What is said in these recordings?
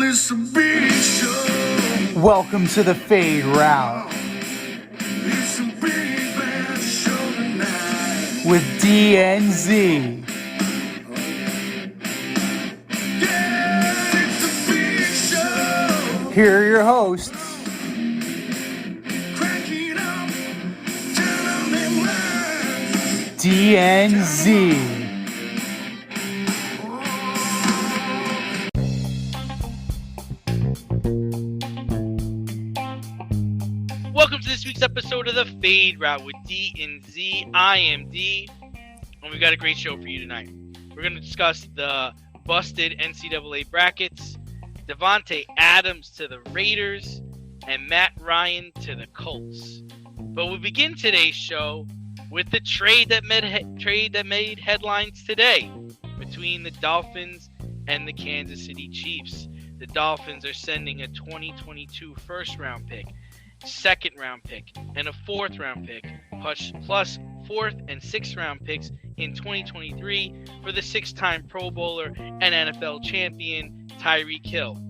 it's a big show. Welcome to the Fade Route It's a big bad show tonight. with DNZ. Yeah, it's a big show. Here are your hosts, Cracking up, telling them lies. DNZ. Welcome to this week's episode of the Fade Route with D and Z. I am D, and we've got a great show for you tonight. We're going to discuss the busted NCAA brackets, Devontae Adams to the Raiders, and Matt Ryan to the Colts. But we'll begin today's show with the trade that made headlines today between the Dolphins and the Kansas City Chiefs. The Dolphins are sending a 2022 first-round pick, second-round pick, and a fourth-round pick, plus fourth and sixth-round picks in 2023 for the six-time Pro Bowler and NFL champion Tyreek Hill.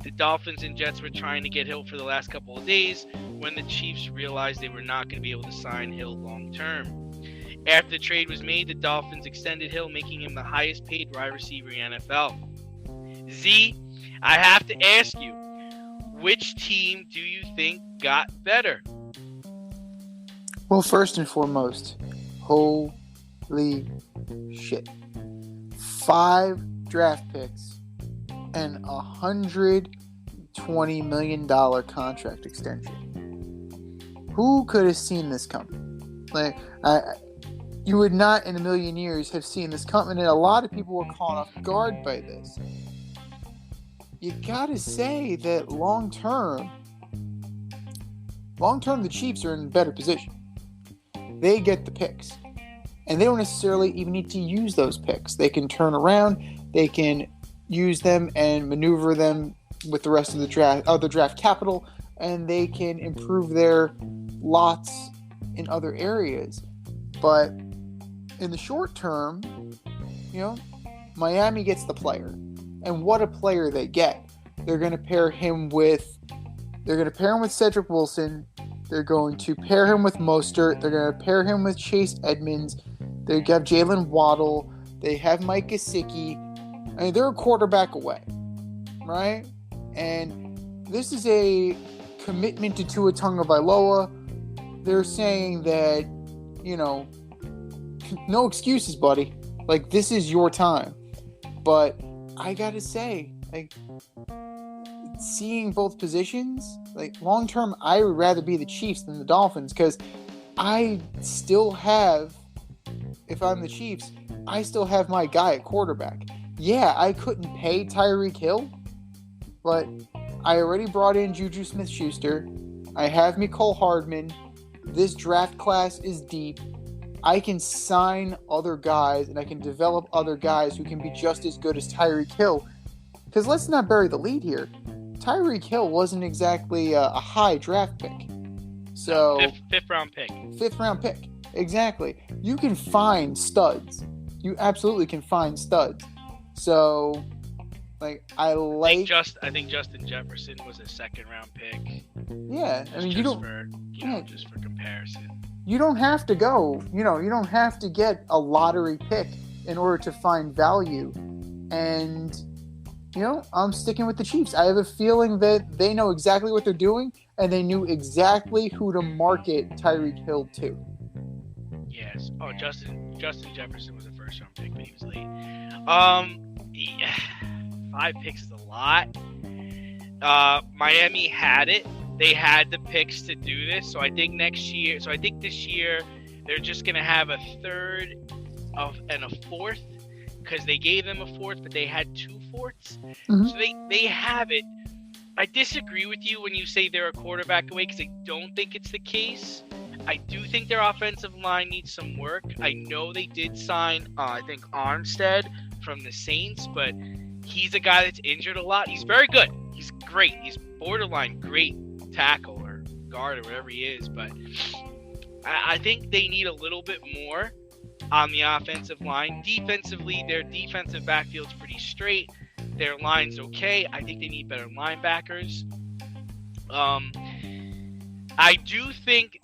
The Dolphins and Jets were trying to get Hill for the last couple of days when the Chiefs realized they were not going to be able to sign Hill long-term. After the trade was made, the Dolphins extended Hill, making him the highest-paid wide receiver in the NFL. Z, I have to ask you, which team do you think got better? Well, first and foremost, holy shit. 5 draft picks and $120 million contract extension. Who could have seen this coming? You would not in a million years have seen this coming, and a lot of people were caught off guard by this. You gotta say that long term, the Chiefs are in a better position. They get the picks, and they don't necessarily even need to use those picks. They can turn around, they can use them and maneuver them with the rest of the draft capital, and they can improve their lots in other areas. But in the short term, Miami gets the player. And what a player they get. They're going to pair him with Cedric Wilson. They're going to pair him with Mostert. They're going to pair him with Chase Edmonds. They have Jalen Waddle. They have Mike Gesicki. I mean, they're a quarterback away, right? And this is a commitment to Tua Tagovailoa. They're saying that, no excuses, buddy. Like, this is your time. But I gotta say, seeing both positions, long term, I would rather be the Chiefs than the Dolphins, because I still have, if I'm the Chiefs, I still have my guy at quarterback. Yeah, I couldn't pay Tyreek Hill, but I already brought in Juju Smith-Schuster. I have Mecole Hardman. This draft class is deep. I can sign other guys, and I can develop other guys who can be just as good as Tyreek Hill. Because let's not bury the lead here. Tyreek Hill wasn't exactly a high draft pick. So Fifth round pick. Fifth round pick. Exactly. You can find studs. You absolutely can find studs. So, I think Justin Jefferson was a second round pick. Yeah, I mean, just for comparison. You don't have to go, you don't have to get a lottery pick in order to find value. And, I'm sticking with the Chiefs. I have a feeling that they know exactly what they're doing, and they knew exactly who to market Tyreek Hill to. Yes. Oh, Justin Jefferson was a first round pick, but he was late. 5 picks is a lot. Miami had it. They had the picks to do this, so I think this year they're just going to have a third and a fourth, because they gave them a fourth, but they had 2 fourths. Mm-hmm. So they have it. I disagree with you when you say they're a quarterback away, because I don't think it's the case. I do think their offensive line needs some work. I know they did sign, I think, Armstead from the Saints, but he's a guy that's injured a lot. He's very good. He's great. He's borderline great tackle or guard or whatever he is, but I think they need a little bit more on the offensive line. Defensively, their defensive backfield's pretty straight. their line's okay. I think they need better linebackers. I do think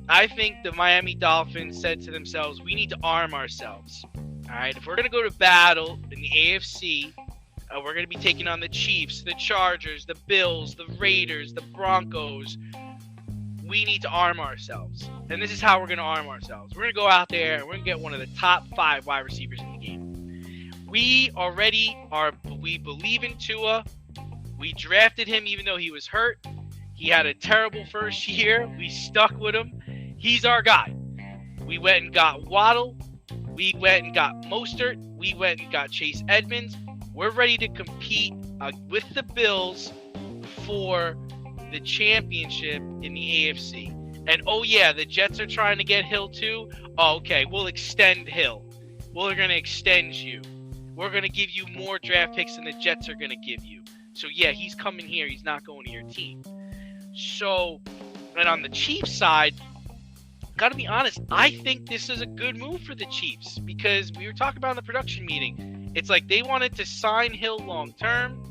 I think the Miami Dolphins said to themselves, we need to arm ourselves. All right, if we're going to go to battle in the AFC, we're going to be taking on the Chiefs, the Chargers, the Bills, the Raiders, the Broncos. We need to arm ourselves. And this is how we're going to arm ourselves. We're going to go out there and we're going to get one of the top 5 wide receivers in the game. We believe in Tua. We drafted him even though he was hurt. He had a terrible first year. We stuck with him. He's our guy. We went and got Waddle. We went and got Mostert. We went and got Chase Edmonds. We're ready to compete with the Bills for the championship in the AFC. And oh yeah, the Jets are trying to get Hill too. Oh, okay, we'll extend Hill. We're going to extend you. We're going to give you more draft picks than the Jets are going to give you. So yeah, he's coming here. He's not going to your team. So, and on the Chiefs side, gotta be honest, I think this is a good move for the Chiefs because we were talking about in the production meeting. It's like they wanted to sign Hill long term.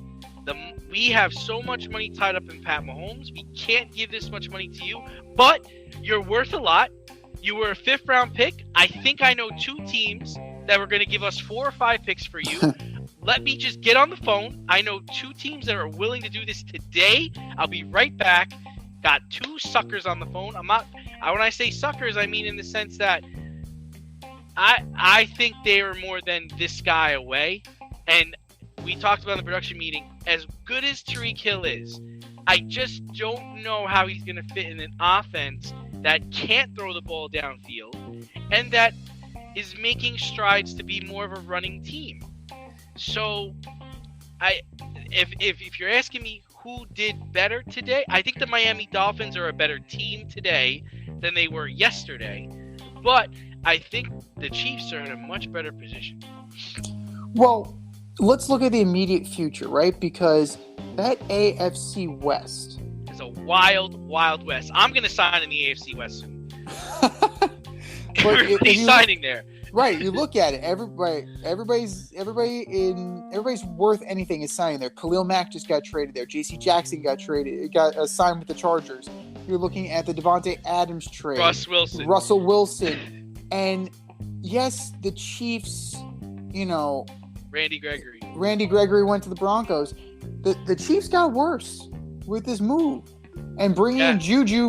We have so much money tied up in Pat Mahomes. We can't give this much money to you, but you're worth a lot. You were a 5th round pick. I think I know 2 teams that were going to give us 4 or 5 picks for you. Let me just get on the phone. I know 2 teams that are willing to do this today. I'll be right back. Got 2 suckers on the phone. When I say suckers, I mean in the sense that I think they are more than this guy away. And we talked about in the production meeting, as good as Tyreek Hill is, I just don't know how he's going to fit in an offense that can't throw the ball downfield and that is making strides to be more of a running team. So, if you're asking me who did better today, I think the Miami Dolphins are a better team today than they were yesterday. But I think the Chiefs are in a much better position. Well, let's look at the immediate future, right? Because that AFC West is a wild, wild West. I'm going to sign in the AFC West soon. Everybody's signing there. Right, you look at it. Everybody's worth anything is signing there. Khalil Mack just got traded there. J.C. Jackson got signed with the Chargers. You're looking at the Devontae Adams trade. Russell Wilson, and yes, the Chiefs. Randy Gregory went to the Broncos. The Chiefs got worse with this move, and bringing Juju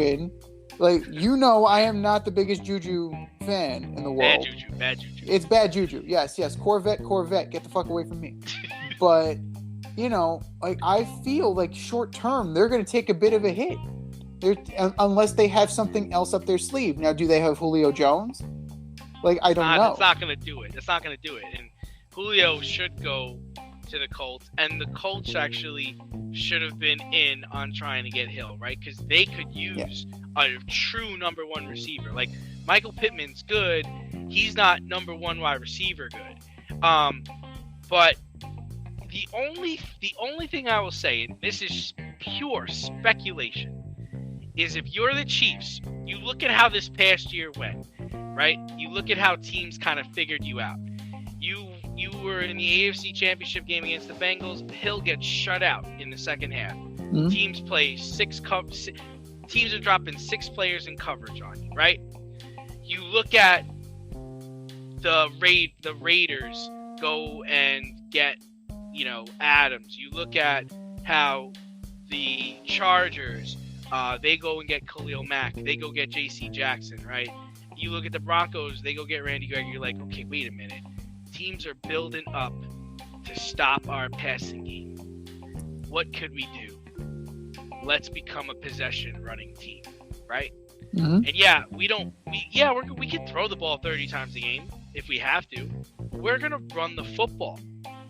in. Like, I am not the biggest Juju fan in the world. Bad Juju. It's bad Juju. Yes. Corvette, get the fuck away from me. But, I feel like short term, they're going to take a bit of a hit. Unless they have something else up their sleeve. Now, do they have Julio Jones? I don't know. That's not going to do it. And Julio should go to the Colts, and the Colts actually should have been in on trying to get Hill, right? Because they could use a true number 1 receiver. Like, Michael Pittman's good. He's not number 1 wide receiver good. But the only thing I will say, and this is pure speculation, is if you're the Chiefs, you look at how this past year went, right? You look at how teams kind of figured you out. You were in the AFC Championship game against the Bengals. Hill gets shut out in the second half. Mm-hmm. Teams play teams are dropping 6 players in coverage on you, right? You look at the Raiders go and get, Adams. You look at how the Chargers, they go and get Khalil Mack. They go get J.C. Jackson, right? You look at the Broncos, they go get Randy Gregory. You're like, okay, wait a minute. Teams are building up to stop our passing game. What could we do? Let's become a possession running team, right? Mm-hmm. And we can throw the ball 30 times a game if we have to. We're going to run the football.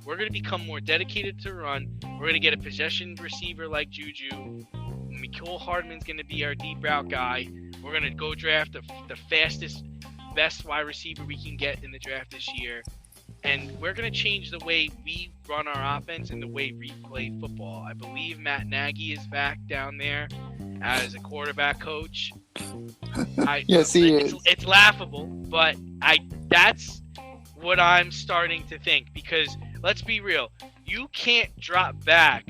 We're going to become more dedicated to run. We're going to get a possession receiver like Juju. Mecole Hardman's going to be our deep route guy. We're going to go draft the fastest, best wide receiver we can get in the draft this year. And we're going to change the way we run our offense and the way we play football. I believe Matt Nagy is back down there as a quarterback coach. Yes, he is. It's laughable, but that's what I'm starting to think, because let's be real. You can't drop back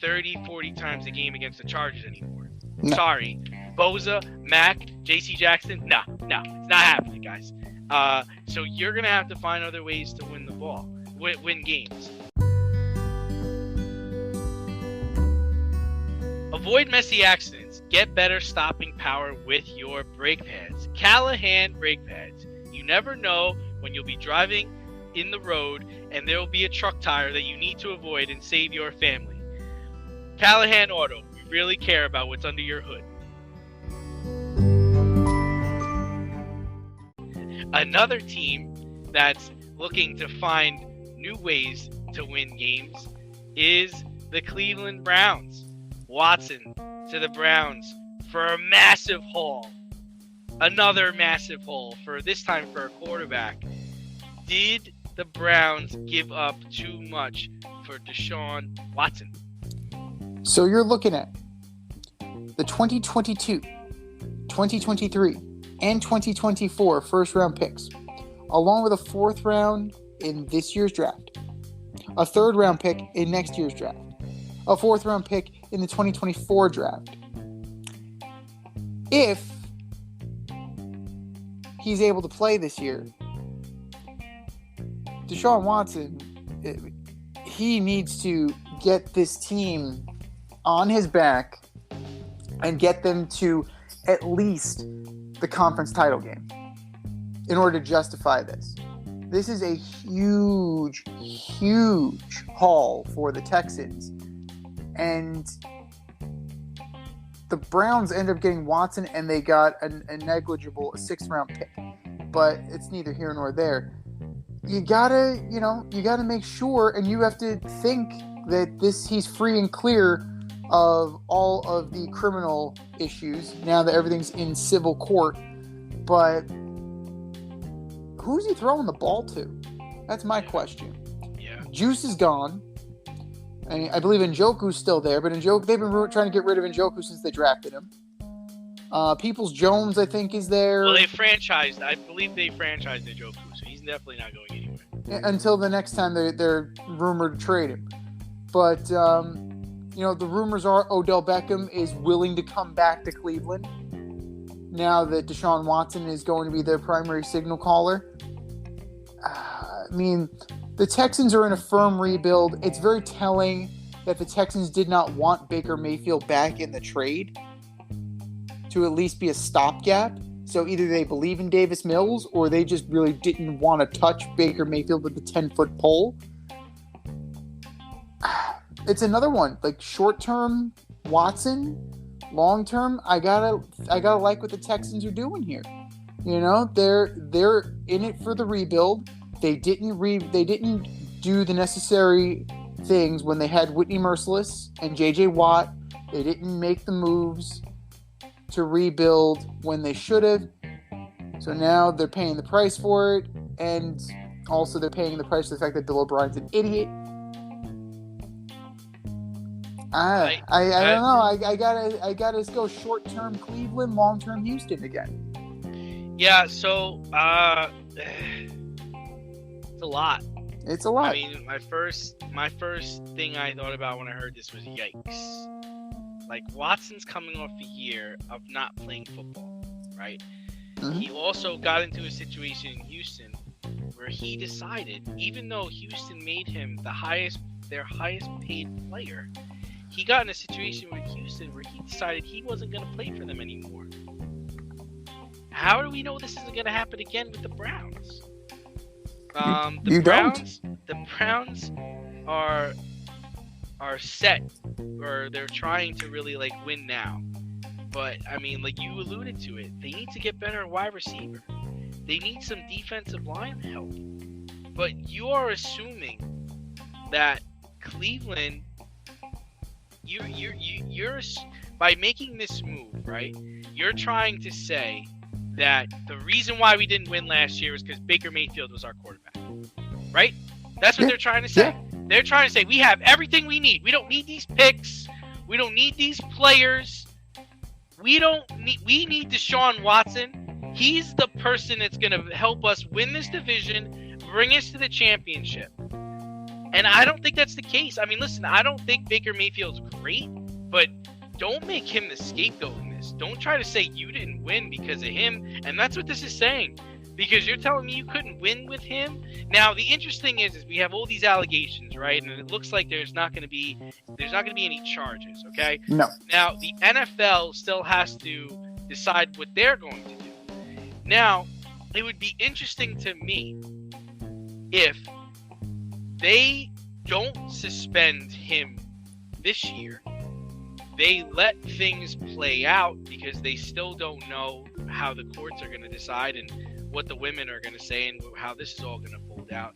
30, 40 times a game against the Chargers anymore. No. Sorry. Boza, Mac, J.C. Jackson, no, it's not happening, guys. So you're going to have to find other ways to win the ball, win games. Avoid messy accidents. Get better stopping power with your brake pads. Callahan brake pads. You never know when you'll be driving in the road and there will be a truck tire that you need to avoid and save your family. Callahan Auto. We really care about what's under your hood. Another team that's looking to find new ways to win games is the Cleveland Browns. Watson to the Browns for a massive haul. Another massive haul, for this time for a quarterback. Did the Browns give up too much for Deshaun Watson? So you're looking at the 2022, 2023, and 2024 first-round picks, along with a fourth round in this year's draft, a third-round pick in next year's draft, a fourth-round pick in the 2024 draft. If he's able to play this year, Deshaun Watson, he needs to get this team on his back and get them to at least the conference title game in order to justify this. This is a huge, huge haul for the Texans. And the Browns end up getting Watson, and they got a negligible sixth-round pick. But it's neither here nor there. You gotta make sure, and you have to think that he's free and clear of all of the criminal issues now that everything's in civil court. But who's he throwing the ball to? That's my question. Yeah. Juice is gone. I believe Njoku's still there, but they've been trying to get rid of Njoku since they drafted him. Peoples-Jones, I think, is there. Well, I believe they franchised Njoku, so he's definitely not going anywhere. Until the next time they're rumored to trade him. But, the rumors are Odell Beckham is willing to come back to Cleveland now that Deshaun Watson is going to be their primary signal caller. The Texans are in a firm rebuild. It's very telling that the Texans did not want Baker Mayfield back in the trade to at least be a stopgap. So either they believe in Davis Mills or they just really didn't want to touch Baker Mayfield with the 10-foot pole. It's another one. Like short-term Watson, long-term, I gotta like what the Texans are doing here. They're in it for the rebuild. They didn't do the necessary things when they had Whitney Merciless and J.J. Watt. They didn't make the moves to rebuild when they should have. So now they're paying the price for it, and also they're paying the price for the fact that Bill O'Brien's an idiot. I don't know. I gotta go short-term Cleveland, long-term Houston again. Yeah. So a lot. It's a lot. I mean, my first thing I thought about when I heard this was yikes. Like, Watson's coming off a year of not playing football, right? Mm-hmm. He also got into a situation in Houston where he decided, even though Houston made him their highest paid player, he got in a situation with Houston where he decided he wasn't going to play for them anymore. How do we know this isn't going to happen again with the Browns? The Browns are set, or they're trying to really win now. But I mean, like you alluded to it, they need to get better at wide receiver. They need some defensive line help. But you are assuming that Cleveland, you're by making this move, right? You're trying to say that the reason why we didn't win last year was because Baker Mayfield was our quarterback, right? That's what they're trying to say. Yeah. They're trying to say we have everything we need. We don't need these picks. We don't need these players. We need Deshaun Watson. He's the person that's going to help us win this division, bring us to the championship. And I don't think that's the case. I mean, listen, I don't think Baker Mayfield's great, but don't make him the scapegoat in this. Don't try to say you didn't win because of him. And that's what this is saying. Because you're telling me you couldn't win with him. Now, the interesting is we have all these allegations, right? And it looks like there's not going to be any charges, okay? No. Now, the NFL still has to decide what they're going to do. Now, it would be interesting to me if they don't suspend him this year. They let things play out because they still don't know how the courts are going to decide and what the women are going to say and how this is all going to fold out.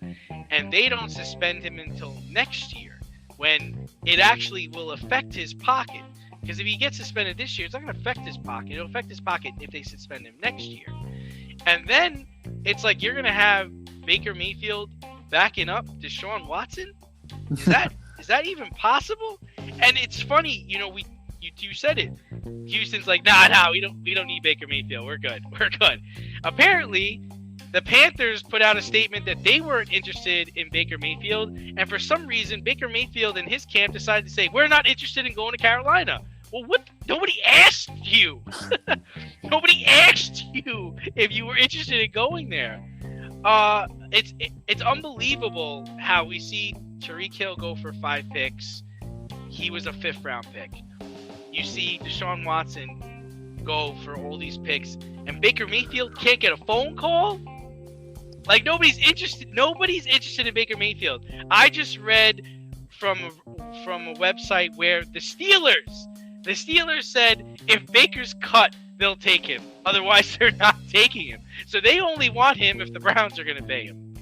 And they don't suspend him until next year when it actually will affect his pocket. Because if he gets suspended this year, it's not going to affect his pocket. It'll affect his pocket if they suspend him next year. And then it's like you're going to have Baker Mayfield backing up Deshaun Watson? Is that even possible? And it's funny, you said it. Houston's like, nah, we don't need Baker Mayfield. We're good. Apparently, the Panthers put out a statement that they weren't interested in Baker Mayfield, and for some reason, Baker Mayfield and his camp decided to say, we're not interested in going to Carolina. Well, what? Nobody asked you. Nobody asked you if you were interested in going there. It's unbelievable how we see Tyreek Hill go for 5 picks. He was a 5th round pick. You see Deshaun Watson go for all these picks, and Baker Mayfield can't get a phone call? Like, nobody's interested in Baker Mayfield. I just read from a website where the Steelers said if Baker's cut, they'll take him. Otherwise, they're not taking him. So they only want him if the Browns are going to pay him.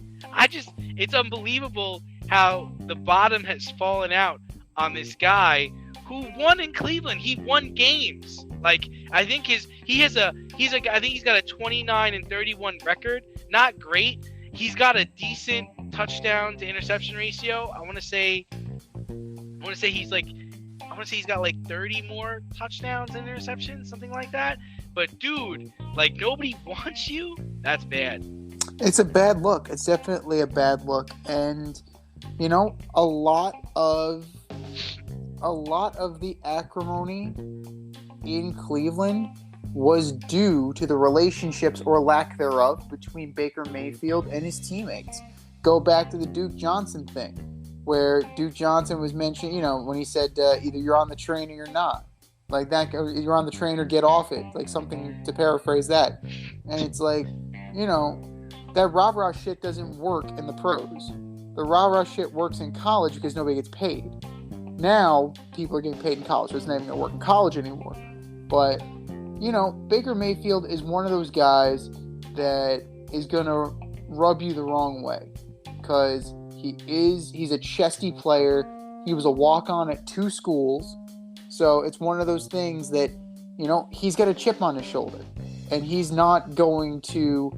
It's unbelievable how the bottom has fallen out on this guy who won in Cleveland. He won games. Like, I think he's got a 29-31 record. Not great. He's got a decent touchdown to interception ratio. I want to say he's got like 30 more touchdowns and interceptions, something like that. But dude, like, nobody wants you? That's bad. It's a bad look. It's definitely a bad look. And a lot of the acrimony in Cleveland was due to the relationships or lack thereof between Baker Mayfield and his teammates. Go back to the Duke Johnson thing, where Duke Johnson was mentioned, when he said either you're on the train or you're not. Like that, you're on the train or get off it. Like something to paraphrase that. And it's like, that rah-rah shit doesn't work in the pros. The rah-rah shit works in college because nobody gets paid. Now, people are getting paid in college, so it's not even going to work in college anymore. But, Baker Mayfield is one of those guys that is going to rub you the wrong way. Because he's a chesty player. He was a walk-on at 2 schools. So it's one of those things that, he's got a chip on his shoulder. And he's not going to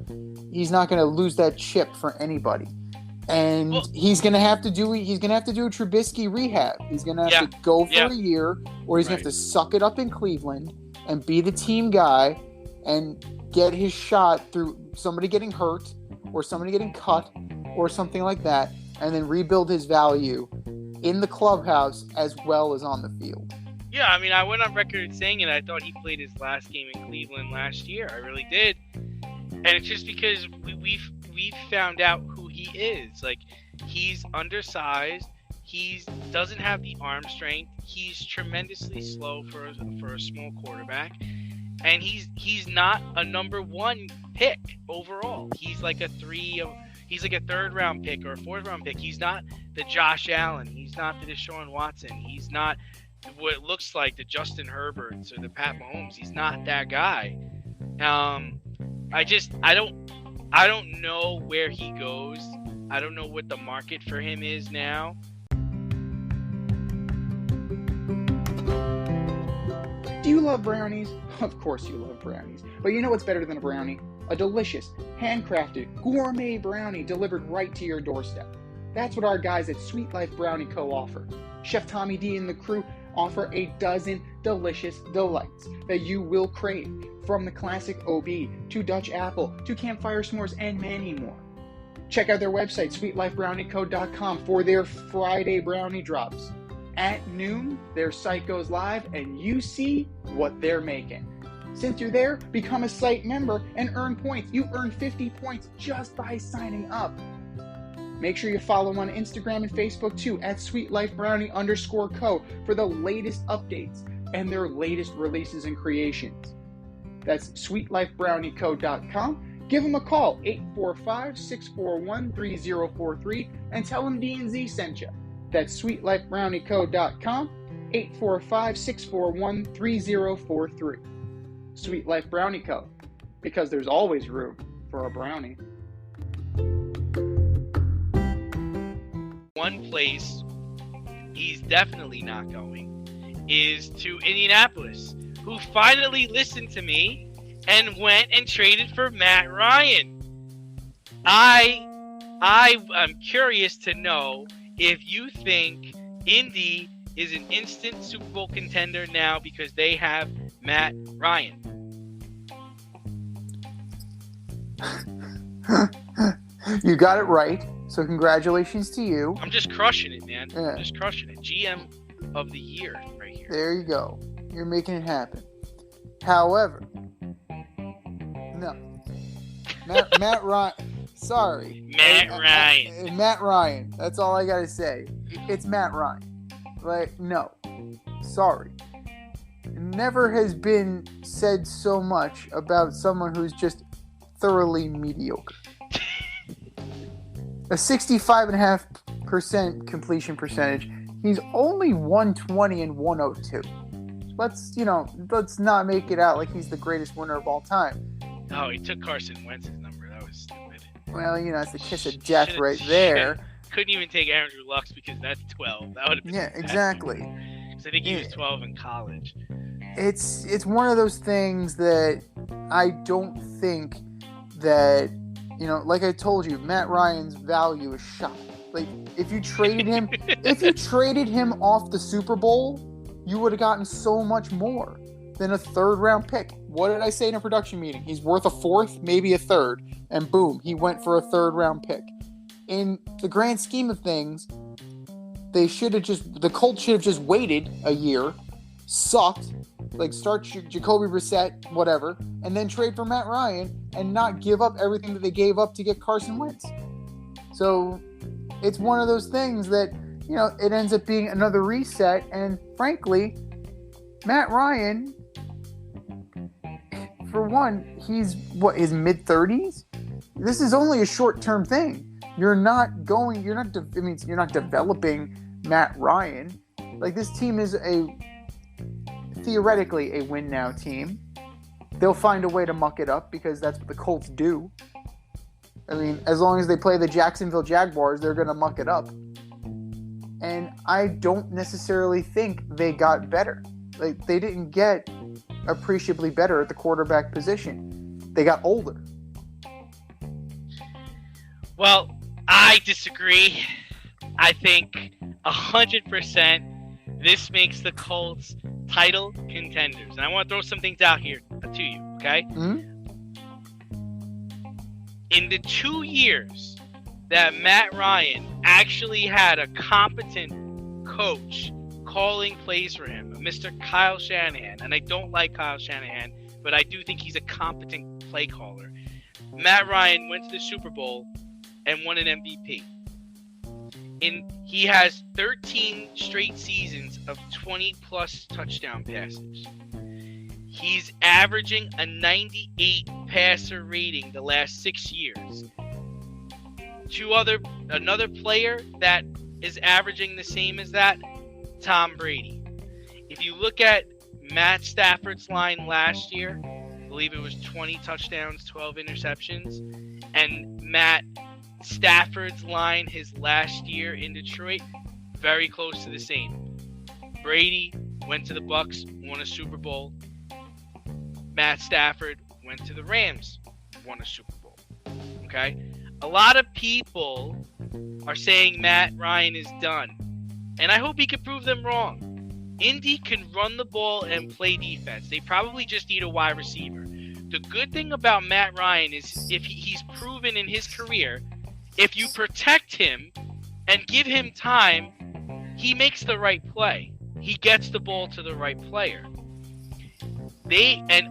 lose that chip for anybody. And he's gonna have to do a Trubisky rehab. He's gonna have to go for a year, or he's gonna have to suck it up in Cleveland and be the team guy and get his shot through somebody getting hurt or somebody getting cut or something like that, and then rebuild his value in the clubhouse as well as on the field. Yeah, I mean, I went on record saying it. I thought he played his last game in Cleveland last year. I really did. And it's just because we've found out who he is. Like, he's undersized. He doesn't have the arm strength. He's tremendously slow for a small quarterback. And he's not a number 1 pick overall. He's like a 3rd round pick or a 4th round pick. He's not the Josh Allen. He's not the Deshaun Watson. He's not what it looks like the Justin Herberts or the Pat Mahomes. He's not that guy. I don't know where he goes. I don't know what the market for him is now. Do you love brownies? Of course you love brownies. But you know what's better than a brownie? A delicious, handcrafted, gourmet brownie delivered right to your doorstep. That's what our guys at Sweet Life Brownie Co. offer. Chef Tommy D and the crew offer a dozen delicious delights that you will crave, from the classic OB to Dutch apple to campfire s'mores and many more. Check out their website, sweetlifebrowniecode.com, for their Friday brownie drops. At noon, their site goes live and you see what they're making. Since you're there, become a site member and earn points. You earn 50 points just by signing up. Make sure you follow them on Instagram and Facebook too, at sweetlifebrownie_co, for the latest updates and their latest releases and creations. That's sweetlifebrowniecode.com. Give them a call, 845-641-3043, and tell them D&Z sent you. That's sweetlifebrowniecode.com, 845-641-3043. Sweet Life Brownie Co., because there's always room for a brownie. One place he's definitely not going is to Indianapolis, who finally listened to me and went and traded for Matt Ryan. I am curious to know if you think Indy is an instant Super Bowl contender now because they have Matt Ryan. You got it right, so congratulations to you. I'm just crushing it, man. Yeah. I'm just crushing it. GM of the year right here. There you go. You're making it happen. However, no. Matt Ryan. Sorry. Matt Ryan. Matt Ryan. That's all I got to say. It's Matt Ryan. Like, no. Sorry. Never has been said so much about someone who's just thoroughly mediocre. A 65.5% completion percentage. He's only 120 and 102. Let's not make it out like he's the greatest winner of all time. Oh, he took Carson Wentz's number. That was stupid. Well, it's the kiss of death right there. Couldn't even take Andrew Luck's because that's 12. That would have been exactly. Because I think he was 12 in college. It's one of those things that I don't think that, like I told you, Matt Ryan's value is shot. Like, if you traded him off the Super Bowl, you would have gotten so much more than a third-round pick. What did I say in a production meeting? He's worth a fourth, maybe a third, and boom, he went for a third-round pick. In the grand scheme of things, the Colts should have just waited a year, sucked, like start Jacoby Brissett, whatever, and then trade for Matt Ryan and not give up everything that they gave up to get Carson Wentz. So it's one of those things that, it ends up being another reset. And frankly, Matt Ryan, for one, he's his mid-30s? This is only a short-term thing. You're not developing Matt Ryan. Like, this team is theoretically a win-now team. They'll find a way to muck it up because that's what the Colts do. I mean, as long as they play the Jacksonville Jaguars, they're going to muck it up. And I don't necessarily think they got better. Like, they didn't get appreciably better at the quarterback position. They got older. Well, I disagree. I think 100% this makes the Colts title contenders. And I want to throw some things out here to you, okay? Mm-hmm. In the 2 years that Matt Ryan actually had a competent coach calling plays for him, Mr. Kyle Shanahan, and I don't like Kyle Shanahan, but I do think he's a competent play caller. Matt Ryan went to the Super Bowl and won an MVP. He has 13 straight seasons of 20-plus touchdown passes. He's averaging a 98 passer rating the last 6 years. Another player that is averaging the same as that, Tom Brady. If you look at Matt Stafford's line last year, I believe it was 20 touchdowns, 12 interceptions, and Matt Stafford's line his last year in Detroit, very close to the same. Brady went to the Bucs, won a Super Bowl. Matt Stafford went to the Rams, won a Super Bowl. Okay? A lot of people are saying Matt Ryan is done. And I hope he can prove them wrong. Indy can run the ball and play defense. They probably just need a wide receiver. The good thing about Matt Ryan is if he's proven in his career if you protect him and give him time, he makes the right play. He gets the ball to the right player.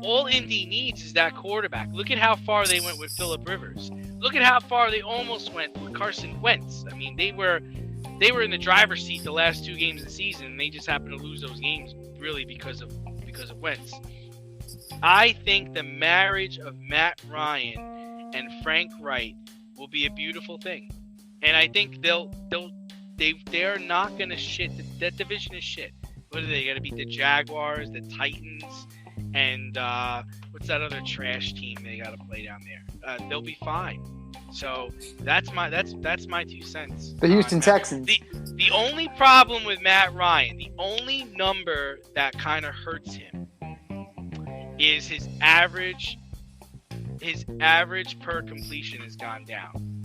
All Indy needs is that quarterback. Look at how far they went with Phillip Rivers. Look at how far they almost went with Carson Wentz. I mean, they were in the driver's seat the last 2 games of the season, and they just happened to lose those games really because of Wentz. I think the marriage of Matt Ryan and Frank Wright will be a beautiful thing, and I think they're not gonna shit. That division is shit. What are they gonna beat? The Jaguars, the Titans, and what's that other trash team they gotta play down there? They'll be fine. So that's my 2 cents. The Houston Texans. The only problem with Matt Ryan, the only number that kind of hurts him, is his average per completion has gone down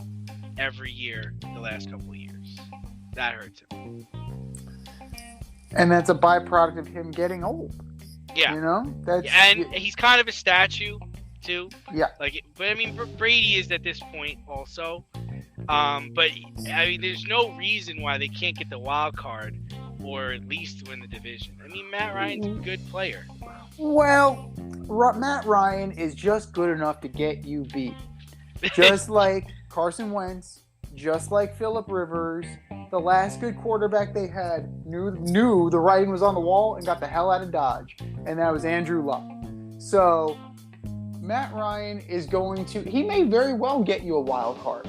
every year the last couple of years. That hurts him. And that's a byproduct of him getting old. Yeah. You know? He's kind of a statue too. Yeah. But I mean, Brady is at this point also. But I mean, there's no reason why they can't get the wild card or at least win the division. I mean, Matt Ryan's a good player. Well, Matt Ryan is just good enough to get you beat. Just like Carson Wentz, just like Phillip Rivers. The last good quarterback they had knew the writing was on the wall and got the hell out of Dodge. And that was Andrew Luck. So Matt Ryan is he may very well get you a wild card.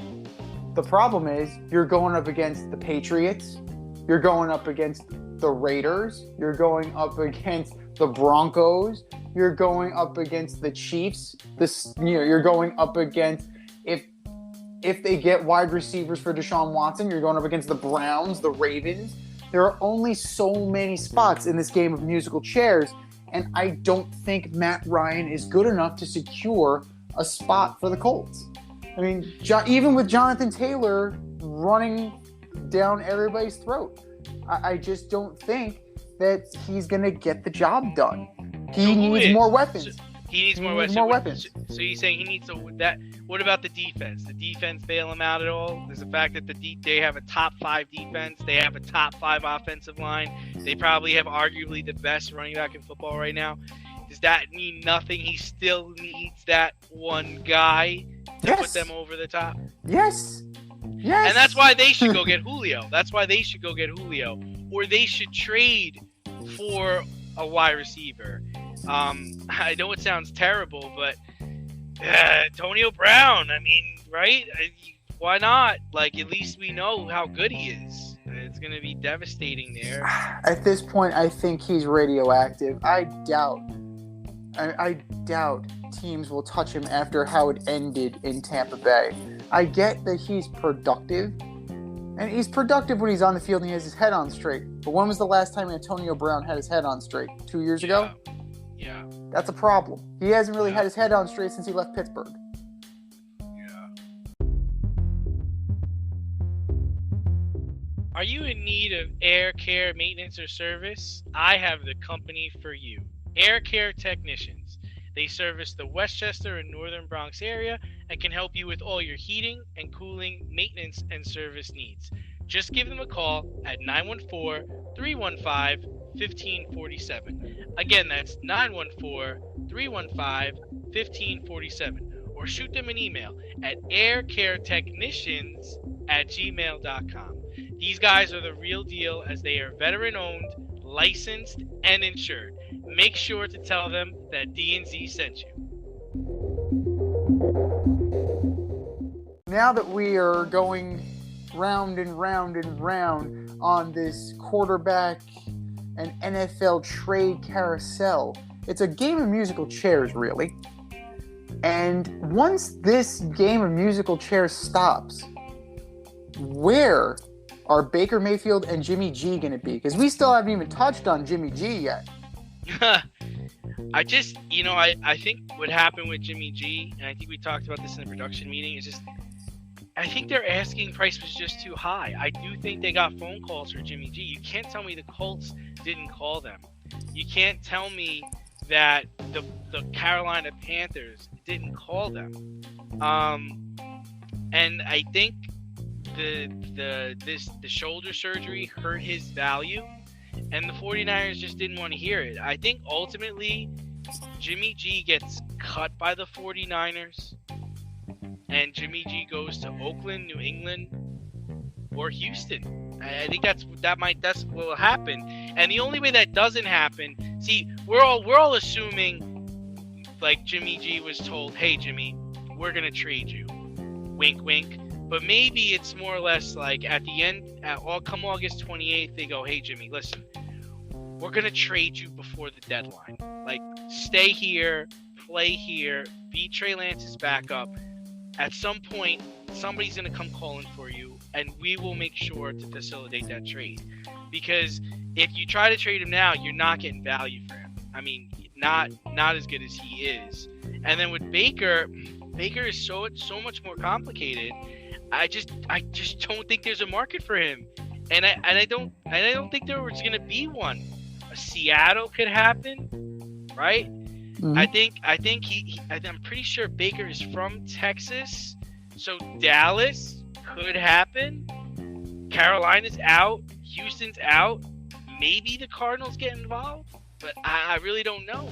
The problem is you're going up against the Patriots. You're going up against the Raiders. You're going up against the Broncos. You're going up against the Chiefs. You're going up against, if they get wide receivers for Deshaun Watson, you're going up against the Browns, the Ravens. There are only so many spots in this game of musical chairs, and I don't think Matt Ryan is good enough to secure a spot for the Colts. I mean, even with Jonathan Taylor running down everybody's throat, I just don't think that he's going to get the job done. He needs more weapons. He needs more weapons. So you're saying he needs that? What about the defense? The defense bail him out at all? There's the fact that they have a top 5 defense. They have a top 5 offensive line. They probably have arguably the best running back in football right now. Does that mean nothing? He still needs that one guy to put them over the top? Yes. And that's why they should go get Julio. Or they should trade for a wide receiver. I know it sounds terrible, but Antonio Brown, I mean, right? Why not? At least we know how good he is. It's going to be devastating there. At this point, I think he's radioactive. I doubt teams will touch him after how it ended in Tampa Bay. I get that he's productive, and he's productive when he's on the field and he has his head on straight. But when was the last time Antonio Brown had his head on straight? 2 years ago? Yeah. That's a problem. He hasn't really had his head on straight since he left Pittsburgh. Yeah. Are you in need of air care maintenance or service? I have the company for you. Air Care Technicians. They service the Westchester and Northern Bronx area and can help you with all your heating and cooling, maintenance, and service needs. Just give them a call at 914-315-1547. Again, that's 914-315-1547. Or shoot them an email at aircaretechnicians@gmail.com. These guys are the real deal as they are veteran-owned, licensed, and insured. Make sure to tell them that D&Z sent you. Now that we are going round and round and round on this quarterback and NFL trade carousel, it's a game of musical chairs, really. And once this game of musical chairs stops, where are Baker Mayfield and Jimmy G going to be? Because we still haven't even touched on Jimmy G yet. I think what happened with Jimmy G, and I think we talked about this in the production meeting, is just I think their asking price was just too high. I do think they got phone calls for Jimmy G. You can't tell me the Colts didn't call them. You can't tell me that the Carolina Panthers didn't call them. And I think the shoulder surgery hurt his value, and the 49ers just didn't want to hear it. I think ultimately Jimmy G gets cut by the 49ers, and Jimmy G goes to Oakland, New England, or Houston. I think that's what will happen. And the only way that doesn't happen, see, we're all assuming like Jimmy G was told, "Hey Jimmy, we're gonna trade you," wink wink. But maybe it's more or less like at the end, come August 28th, they go, "Hey Jimmy, listen, we're gonna trade you before the deadline. Like, stay here, play here, be Trey Lance's backup. At some point, somebody's gonna come calling for you, and we will make sure to facilitate that trade. Because if you try to trade him now, you're not getting value for him. I mean, not as good as he is. And then with Baker is so much more complicated. I just don't think there's a market for him, and I don't think there was gonna be one. A Seattle could happen, right? Mm-hmm. I'm pretty sure Baker is from Texas, so Dallas could happen. Carolina's out, Houston's out. Maybe the Cardinals get involved, but I really don't know.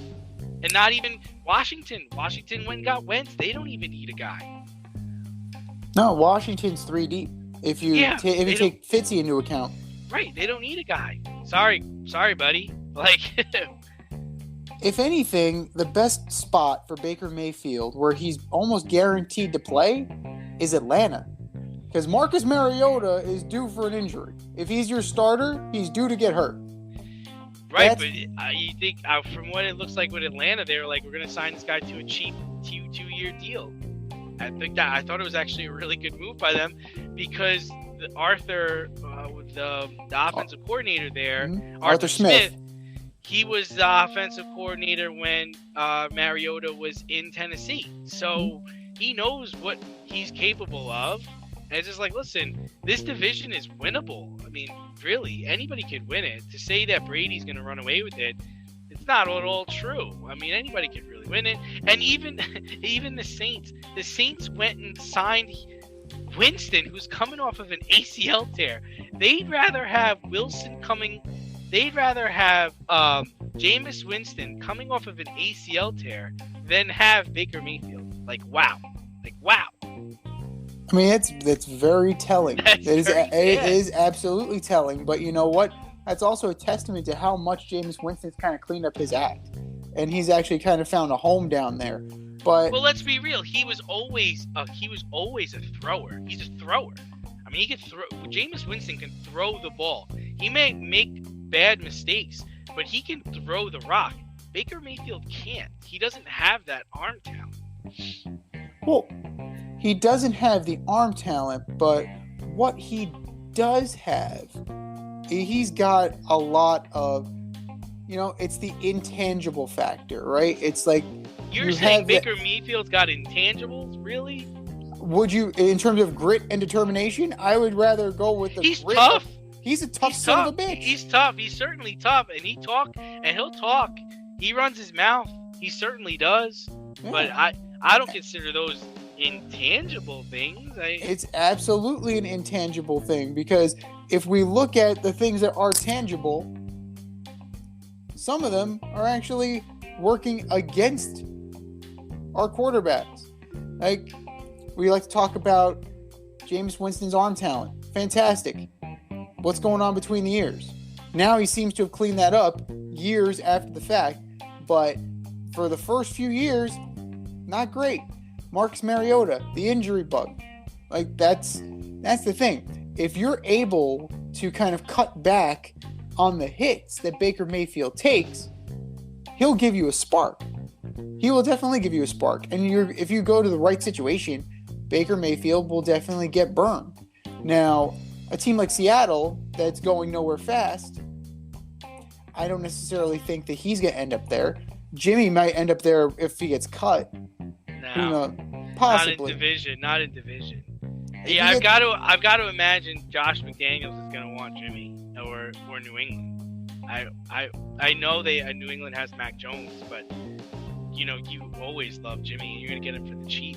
And not even Washington. Washington went and got Wentz. They don't even need a guy. No, Washington's 3 deep. If you take Fitzy into account. Right, they don't need a guy. Sorry, buddy. Like, if anything, the best spot for Baker Mayfield, where he's almost guaranteed to play, is Atlanta. Because Marcus Mariota is due for an injury. If he's your starter, he's due to get hurt. Right, but you think, from what it looks like with Atlanta, they're like, we're going to sign this guy to a cheap two-year deal. I thought it was actually a really good move by them, because Arthur, the offensive coordinator there, Arthur Smith, he was the offensive coordinator when Mariota was in Tennessee. So he knows what he's capable of. And it's just like, listen, this division is winnable. I mean, really, anybody could win it. To say that Brady's going to run away with it, it's not at all true. I mean, anybody could really win it. And even the Saints went and signed Winston, who's coming off of an ACL tear. They'd rather have Jameis Winston coming off of an ACL tear than have Baker Mayfield. Like, wow. I mean, that's very telling. It is absolutely telling. But you know what? That's also a testament to how much Jameis Winston's kind of cleaned up his act, and he's actually kind of found a home down there. But well, let's be real. He was always a thrower. He's a thrower. I mean, he can throw. Jameis Winston can throw the ball. He may make bad mistakes, but he can throw the rock. Baker Mayfield can't. He doesn't have that arm talent. Well, he doesn't have the arm talent, but what he does have, he's got a lot of, it's the intangible factor, right? It's like you're saying Baker Mayfield's got intangibles, really? Would you, in terms of grit and determination? I would rather go with the. He's grit. Tough. He's a tough son of a bitch. He's tough. He's certainly tough, and he'll talk. He runs his mouth. He certainly does. Yeah. But I don't consider those intangible things. It's absolutely an intangible thing, because if we look at the things that are tangible, some of them are actually working against our quarterbacks. Like, we like to talk about Jameis Winston's arm talent. Fantastic. What's going on between the ears? Now he seems to have cleaned that up years after the fact, but for the first few years, not great. Marcus Mariota, the injury bug. Like, that's the thing. If you're able to kind of cut back on the hits that Baker Mayfield takes, he'll give you a spark. He will definitely give you a spark. And if you go to the right situation, Baker Mayfield will definitely get burned. Now, a team like Seattle that's going nowhere fast, I don't necessarily think that he's going to end up there. Jimmy might end up there if he gets cut. No, possibly. Not in division. Yeah, I've got to imagine Josh McDaniels is going to want Jimmy or New England. I know New England has Mac Jones, but you always love Jimmy, and you're going to get him for the cheap.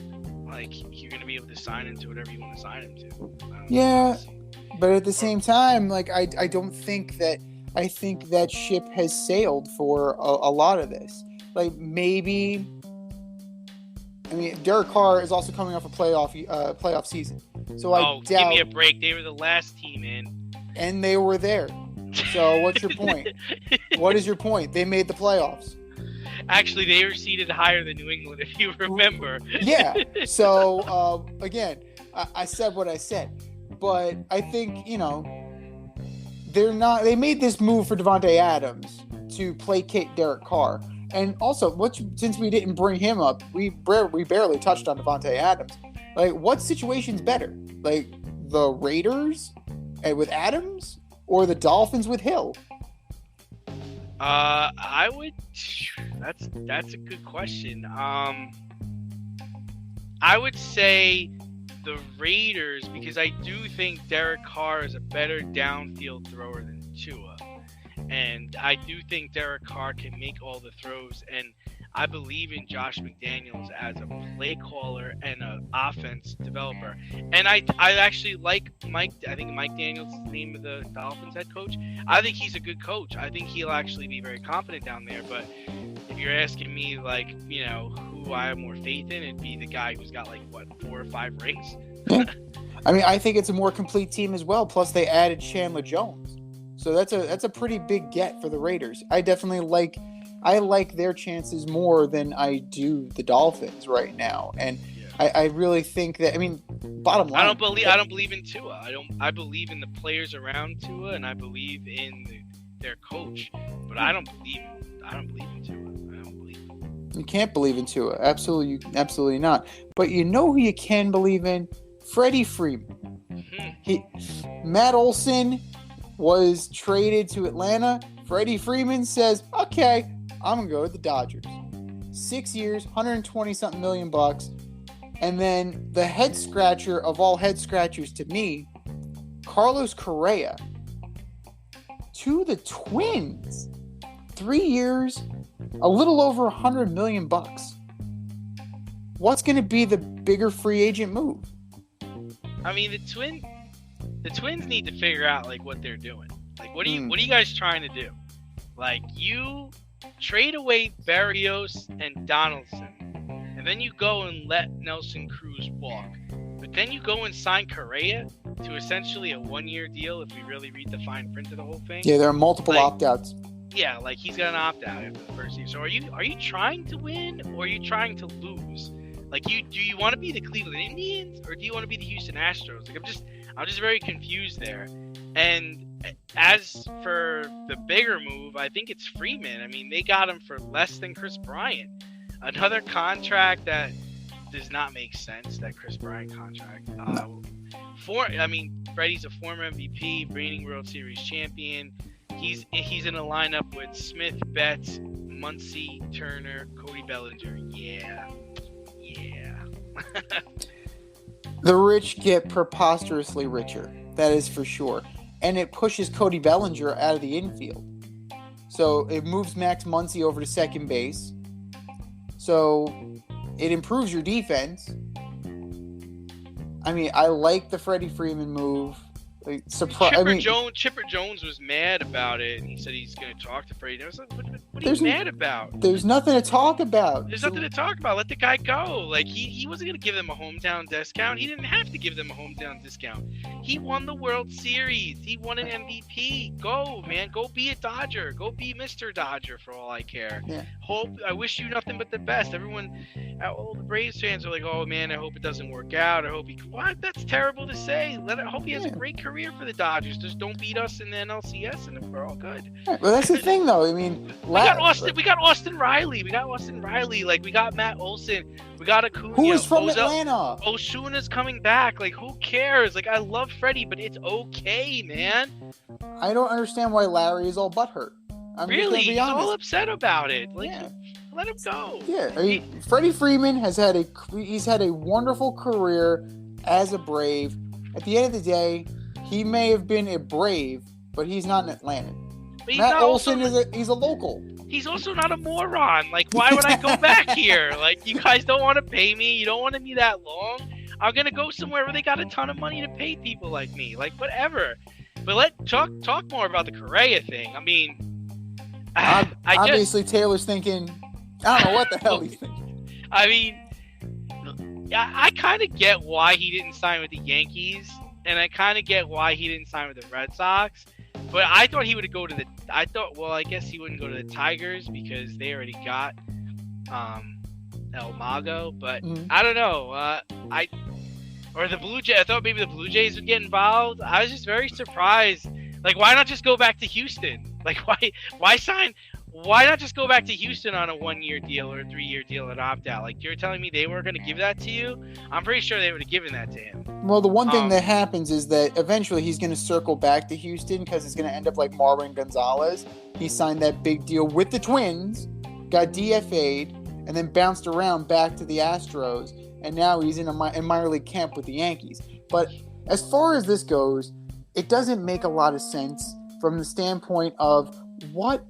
Like, you're going to be able to sign him to whatever you want to sign him to. Yeah, but at the same time, like, I don't think that. I think that ship has sailed for a lot of this. Like, maybe. I mean, Derek Carr is also coming off a playoff season, so I doubt. Give me a break. They were the last team in, and they were there. So what's your point? What is your point? They made the playoffs. Actually, they were seated higher than New England, if you remember. Yeah. So again, I said what I said, but I think they're not. They made this move for Devontae Adams to placate Derek Carr. And also, since we didn't bring him up, we barely touched on Devontae Adams. Like, what situation's better? Like, the Raiders with Adams or the Dolphins with Hill? I would. That's a good question. I would say the Raiders, because I do think Derek Carr is a better downfield thrower than Tua. And I do think Derek Carr can make all the throws, and I believe in Josh McDaniels as a play caller and an offense developer. And I actually like Mike. I think Mike Daniels is the name of the Dolphins head coach. I think he's a good coach. I think he'll actually be very confident down there. But if you're asking me, like, who I have more faith in, it'd be the guy who's got 4 or 5 rings. Yeah. I mean, I think it's a more complete team as well. Plus, they added Chandler Jones. So that's a pretty big get for the Raiders. I definitely like their chances more than I do the Dolphins right now, and I really think that. I mean, bottom line, I don't believe in Tua. I believe in the players around Tua, and I believe in their coach. But I don't believe in Tua. I don't believe in. You can't believe in Tua. Absolutely not. But you know who you can believe in? Freddie Freeman. Mm-hmm. Matt Olson was traded to Atlanta. Freddie Freeman says, okay, I'm going to go to the Dodgers. 6 years, $120-something million. And then the head scratcher of all head scratchers to me, Carlos Correa to the Twins. 3 years, a little over $100 million. What's going to be the bigger free agent move? I mean, the Twins need to figure out what they're doing. What are you guys trying to do? You trade away Barrios and Donaldson, and then you go and let Nelson Cruz walk. But then you go and sign Correa to essentially a 1-year deal. If we really read the fine print of the whole thing. Yeah, there are multiple opt-outs. Yeah, he's got an opt-out after the first year. So are you trying to win, or are you trying to lose? Do you want to be the Cleveland Indians, or do you want to be the Houston Astros? I'm just very confused there. And as for the bigger move, I think it's Freeman. I mean, they got him for less than Chris Bryant. Another contract that does not make sense, that Chris Bryant contract. Freddie's a former MVP, reigning World Series champion. He's in a lineup with Smith, Betts, Muncy, Turner, Cody Bellinger. Yeah. The rich get preposterously richer. That is for sure. And it pushes Cody Bellinger out of the infield. So it moves Max Muncy over to second base. So it improves your defense. I mean, I like the Freddie Freeman move. Chipper Jones was mad about it, and he said he's going to talk to Freddie. I was like, what are you mad about? There's nothing to talk about. There's nothing to talk about. Let the guy go. He wasn't going to give them a hometown discount. He didn't have to give them a hometown discount. He won the World Series. He won an MVP. Go, man. Go be a Dodger. Go be Mr. Dodger for all I care. Yeah. I wish you nothing but the best. All the Braves fans are like, oh, man, I hope it doesn't work out. What? That's terrible to say. I hope he has a great career for the Dodgers. Just don't beat us in the NLCS, and we're all good. Right, well, that's the thing, though. I mean, we got Austin Riley. We got Matt Olson. We got Acuna. Who is from Atlanta? Osuna's coming back. Who cares? I love Freddie, but it's okay, man. I don't understand why Larry is all butthurt. He's all upset about it. Let him go. Yeah, Freddie Freeman has had a wonderful career as a Brave. At the end of the day, he may have been a Brave, but he's not an Atlantan. Matt Olson he's a local. he's also not a moron. Like, why would I go back here? Like, you guys don't want to pay me. You don't want me that long. I'm gonna go somewhere where they got a ton of money to pay people like me. Like, whatever. But let's talk more about the Correa thing. I mean, obviously Taylor's thinking, I don't know what the hell he's thinking. I mean, I kind of get why he didn't sign with the Yankees, and I kind of get why he didn't sign with the Red Sox. But I thought he would go to I guess he wouldn't go to the Tigers because they already got El Mago. But I don't know. Or the Blue Jays. I thought maybe the Blue Jays would get involved. I was just very surprised. Like, why not just go back to Houston? Like, why sign? Why not just go back to Houston on a 1-year deal or a 3-year deal and opt out? Like, you're telling me they weren't going to give that to you? I'm pretty sure they would have given that to him. Well, the one thing that happens is that eventually he's going to circle back to Houston because it's going to end up like Marwin Gonzalez. He signed that big deal with the Twins, got DFA'd, and then bounced around back to the Astros, and now he's in minor league camp with the Yankees. But as far as this goes, it doesn't make a lot of sense from the standpoint of what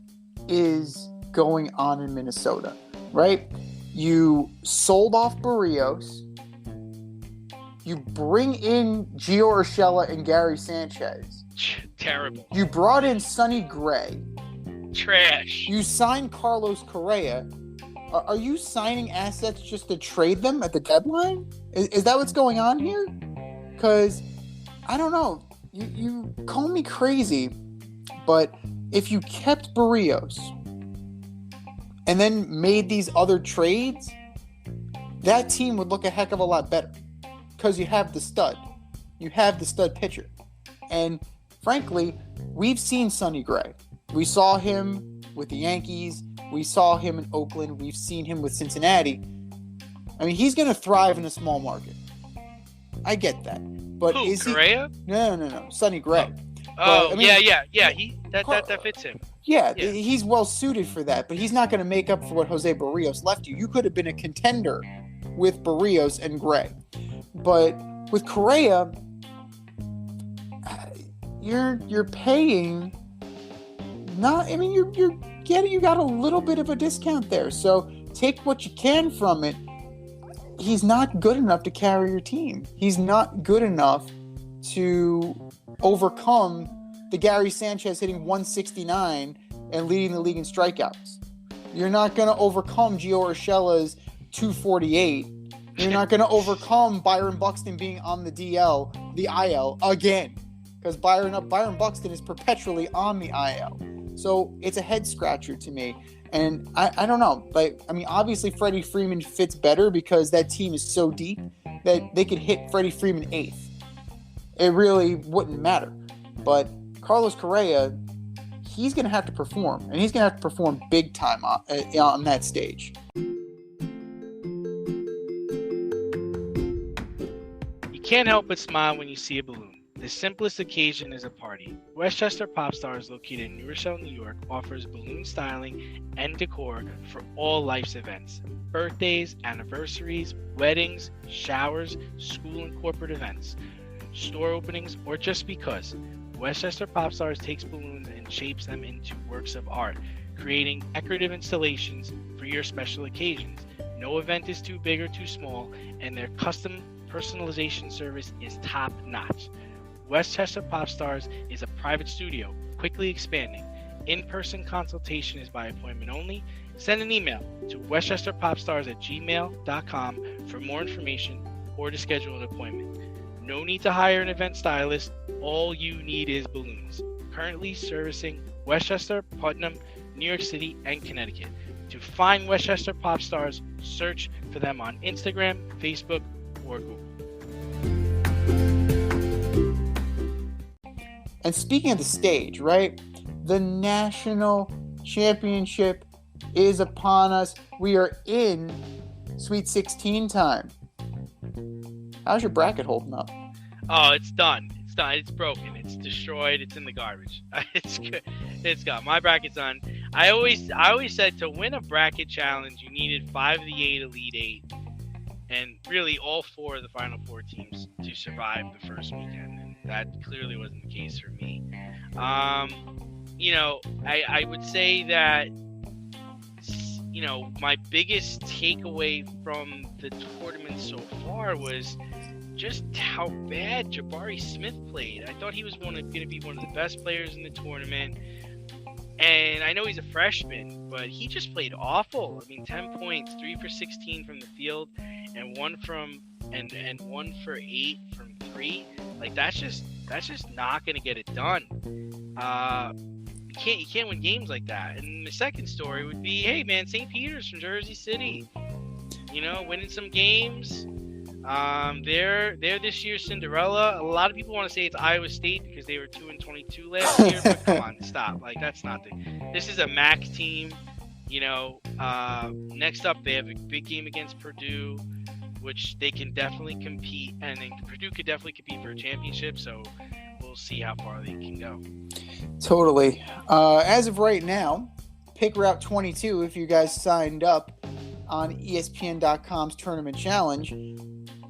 is going on in Minnesota, right? You sold off Barrios. You bring in Gio Urshela and Gary Sanchez. Terrible. You brought in Sonny Gray. Trash. You signed Carlos Correa. Are you signing assets just to trade them at the deadline? Is that what's going on here? Because, I don't know. You call me crazy, but if you kept Barrios and then made these other trades, that team would look a heck of a lot better because you have the stud. You have the stud pitcher. And frankly, we've seen Sonny Gray. We saw him with the Yankees. We saw him in Oakland. We've seen him with Cincinnati. I mean, he's going to thrive in a small market. I get that. But who, is Correa? he? No. Sonny Gray. Oh, but, I mean, yeah. That fits him. Yeah, he's well suited for that, but he's not going to make up for what Jose Barrios left you. You could have been a contender with Barrios and Gray. But with Correa, you're paying not. I mean, you got a little bit of a discount there. So take what you can from it. He's not good enough to carry your team. He's not good enough to overcome the Gary Sanchez hitting 169 and leading the league in strikeouts. You're not going to overcome Gio Urshela's 248. You're not going to overcome Byron Buxton being on the IL again, because Byron Buxton is perpetually on the IL. So it's a head scratcher to me. And I don't know. Like, I mean, obviously Freddie Freeman fits better because that team is so deep that they could hit Freddie Freeman 8th. It really wouldn't matter. But Carlos Correa, he's going to have to perform. And he's going to have to perform big time on that stage. You can't help but smile when you see a balloon. The simplest occasion is a party. Westchester Pop Stars, located in New Rochelle, New York, offers balloon styling and decor for all life's events. Birthdays, anniversaries, weddings, showers, school and corporate events, store openings, or just because. Westchester Pop Stars takes balloons and shapes them into works of art, creating decorative installations for your special occasions. No event is too big or too small, and their custom personalization service is top-notch. Westchester Pop Stars is a private studio, quickly expanding. In-person consultation is by appointment only. Send an email to westchesterpopstars@gmail.com for more information or to schedule an appointment. No need to hire an event stylist. All you need is balloons. Currently servicing Westchester, Putnam, New York City, and Connecticut. To find Westchester Pop Stars, search for them on Instagram, Facebook, or Google. And speaking of the stage, right? The national championship is upon us. We are in Sweet 16 time. How's your bracket holding up? Oh, it's done. It's done. It's broken. It's destroyed. It's in the garbage. It's good. It's gone. My bracket's done. I always said to win a bracket challenge, you needed 5 of the 8 Elite 8, and really all 4 of the Final 4 teams to survive the first weekend. And that clearly wasn't the case for me. I would say that my biggest takeaway from the tournament so far was just how bad Jabari Smith played. I thought he was going to be one of the best players in the tournament. And I know he's a freshman, but he just played awful. I mean, 10 points, 3 for 16 from the field, and one for 8 from 3. Like that's just not going to get it done. You can't win games like that. And the second story would be, hey man, St. Peter's from Jersey City, winning some games. They're this year's Cinderella. A lot of people want to say it's Iowa State because they were 2-22 last year, but come on, stop. Like that's not this is a MAC team. Next up they have a big game against Purdue, which they can definitely compete, and then Purdue could definitely compete for a championship. So we'll see how far they can go. Totally. As of right now, pick Route 22 if you guys signed up on ESPN.com's Tournament Challenge.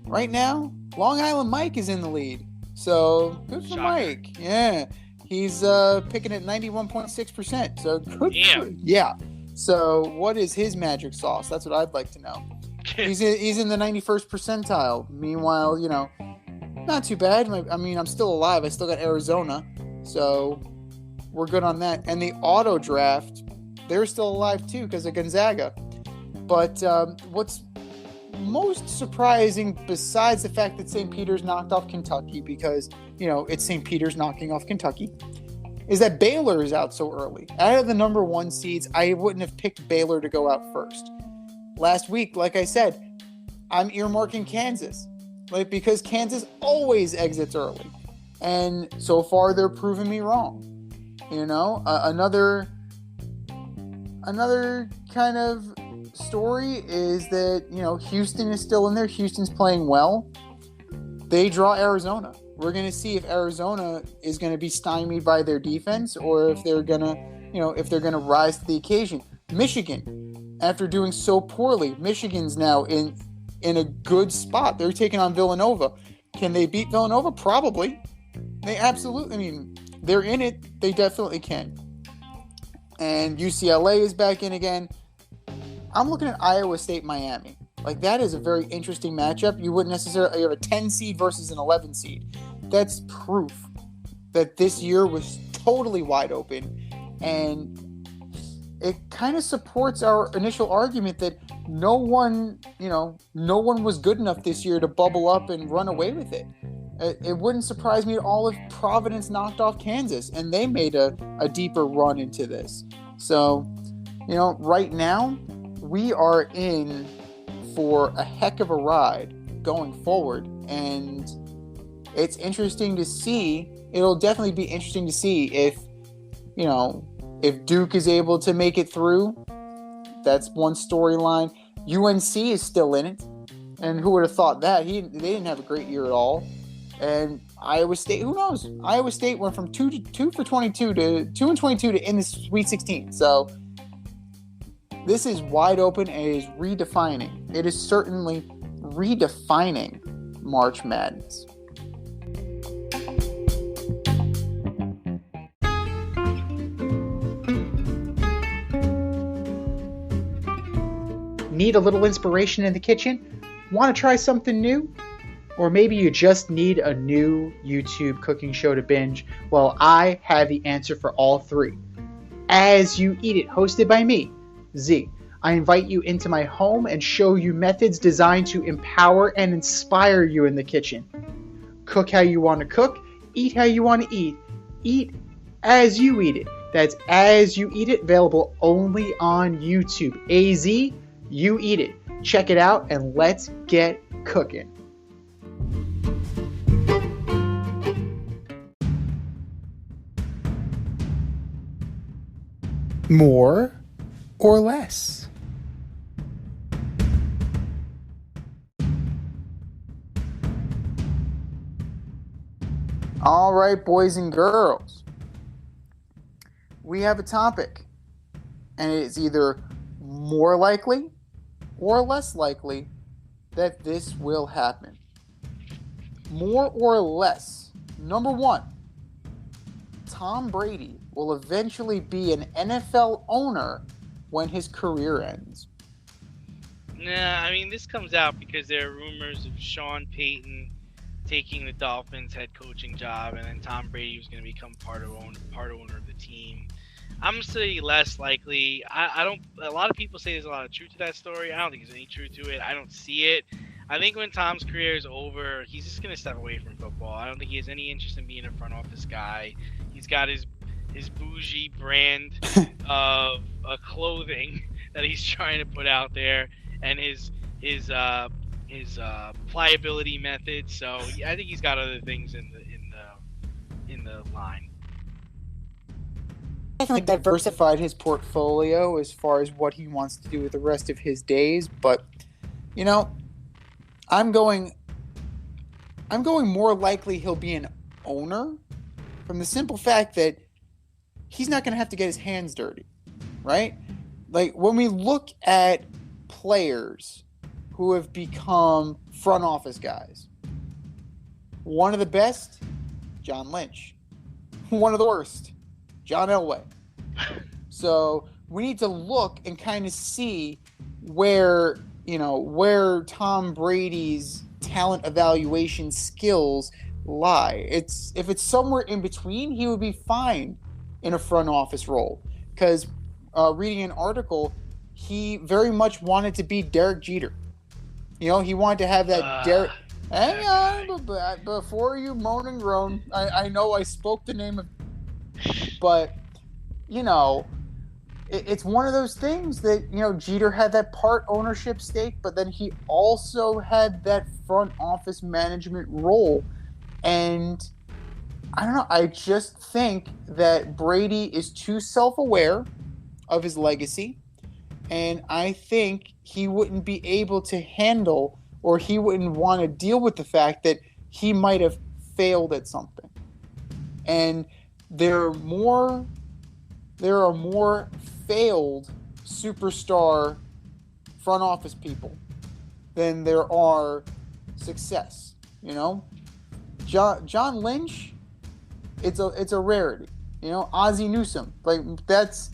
Right now, Long Island Mike is in the lead. So, good for Shocker. Mike. Yeah. He's picking at 91.6%. So, good. Damn. Yeah. So, what is his magic sauce? That's what I'd like to know. He's in the 91st percentile. Meanwhile, not too bad. I mean, I'm still alive. I still got Arizona. So, we're good on that. And the auto draft, they're still alive too because of Gonzaga. But what's most surprising, besides the fact that St. Peter's knocked off Kentucky, because, it's St. Peter's knocking off Kentucky, is that Baylor is out so early. Out of the number 1 seeds, I wouldn't have picked Baylor to go out first. Last week, like I said, I'm earmarking Kansas, because Kansas always exits early. And so far, they're proving me wrong. Another kind of story is that, Houston is still in there. Houston's playing well. They draw Arizona. We're going to see if Arizona is going to be stymied by their defense or if they're going to rise to the occasion. Michigan, after doing so poorly, Michigan's now in a good spot. They're taking on Villanova. Can they beat Villanova? Probably. They absolutely, they're in it. They definitely can. And UCLA is back in again. I'm looking at Iowa State, Miami. That is a very interesting matchup. You wouldn't necessarily have a 10 seed versus an 11 seed. That's proof that this year was totally wide open. And it kind of supports our initial argument that no one was good enough this year to bubble up and run away with it. It wouldn't surprise me at all if Providence knocked off Kansas and they made a deeper run into this. So, right now, we are in for a heck of a ride going forward. And it's interesting to see. It'll definitely be interesting to see if Duke is able to make it through. That's one storyline. UNC is still in it. And who would have thought that? They didn't have a great year at all. And Iowa State, who knows? Iowa State went from 2 for 22 to 2-22 to in the Sweet 16. So this is wide open and it is redefining. It is certainly redefining March Madness. Need a little inspiration in the kitchen? Want to try something new? Or maybe you just need a new YouTube cooking show to binge? Well, I have the answer for all three. As You Eat It, hosted by me, Z. I invite you into my home and show you methods designed to empower and inspire you in the kitchen. Cook how you want to cook, eat how you want to eat. Eat as you eat it. That's As You Eat It, available only on YouTube. AZ, You Eat It. Check it out and let's get cooking. More or less? All right, boys and girls. We have a topic, and it is either more likely or less likely that this will happen. More or less. Number one, Tom Brady will eventually be an NFL owner when his career ends. Nah, I mean, this comes out because there are rumors of Sean Payton taking the Dolphins head coaching job, and then Tom Brady was going to become part owner of the team. I'm going to say less likely. I don't. A lot of people say there's a lot of truth to that story. I don't think there's any truth to it. I don't see it. I think when Tom's career is over, he's just going to step away from football. I don't think he has any interest in being a front office guy. He's got his bougie brand of clothing that he's trying to put out there, and his pliability method. So I think he's got other things in the line. Definitely diversified his portfolio as far as what he wants to do with the rest of his days, but I'm going more likely he'll be an owner, from the simple fact that he's not going to have to get his hands dirty, right? Like, when we look at players who have become front office guys, one of the best, John Lynch. One of the worst, John Elway. So we need to look and kind of see where Tom Brady's talent evaluation skills lie. If it's somewhere in between, he would be fine in a front office role. Because reading an article, he very much wanted to be Derek Jeter. He wanted to have that Derek. Hang on, but before you moan and groan, I know I spoke the name of, but it's one of those things that Jeter had that part ownership stake, but then he also had that front office management role. And I don't know, I just think that Brady is too self-aware of his legacy, and I think he wouldn't be able to handle, or he wouldn't want to deal with the fact that he might have failed at something. And there are more failed superstar front office people than there are success. John Lynch, it's a rarity. Ozzie Newsome, like that's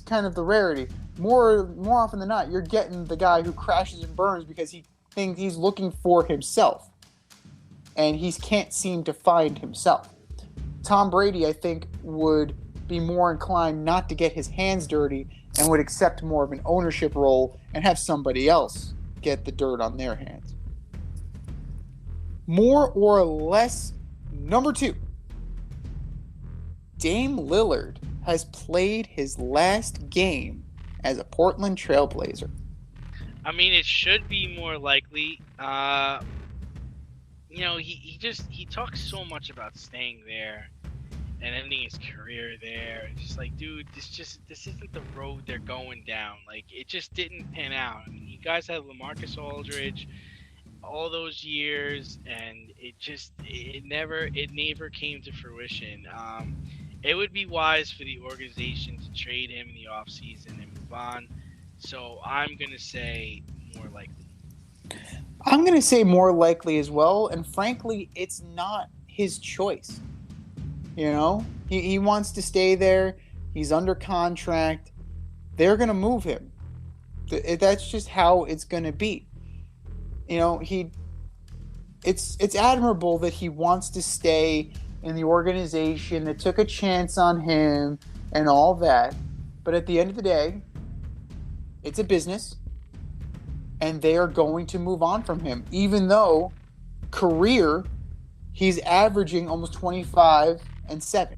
kind of the rarity. More often than not, you're getting the guy who crashes and burns because he thinks he's looking for himself, and he can't seem to find himself. Tom Brady, I think, would be more inclined not to get his hands dirty and would accept more of an ownership role and have somebody else get the dirt on their hands. More or less, number 2. Dame Lillard has played his last game as a Portland Trailblazer. I mean, it should be more likely. He talks so much about staying there and ending his career there. It's just like, dude, this isn't the road they're going down. Like, it just didn't pan out. I mean, you guys had LaMarcus Aldridge all those years, and it never came to fruition. It would be wise for the organization to trade him in the offseason and move on. So I'm going to say more likely. I'm going to say more likely as well, and frankly, it's not his choice. He wants to stay there. He's under contract. They're going to move him. That's just how it's going to be. It's admirable that he wants to stay in the organization that took a chance on him and all that. But at the end of the day, it's a business, and they are going to move on from him, even though career, he's averaging almost 25 and 7,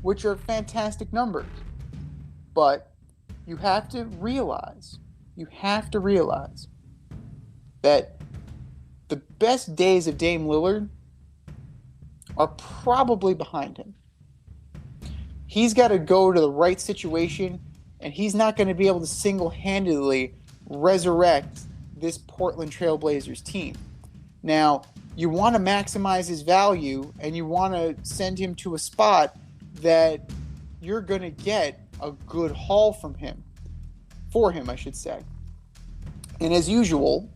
which are fantastic numbers. But you have to realize that the best days of Dame Lillard are probably behind him. He's got to go to the right situation, and he's not going to be able to single-handedly resurrect this Portland Trailblazers team. Now, you want to maximize his value, and you want to send him to a spot that you're going to get a good haul for him, I should say. And as usual,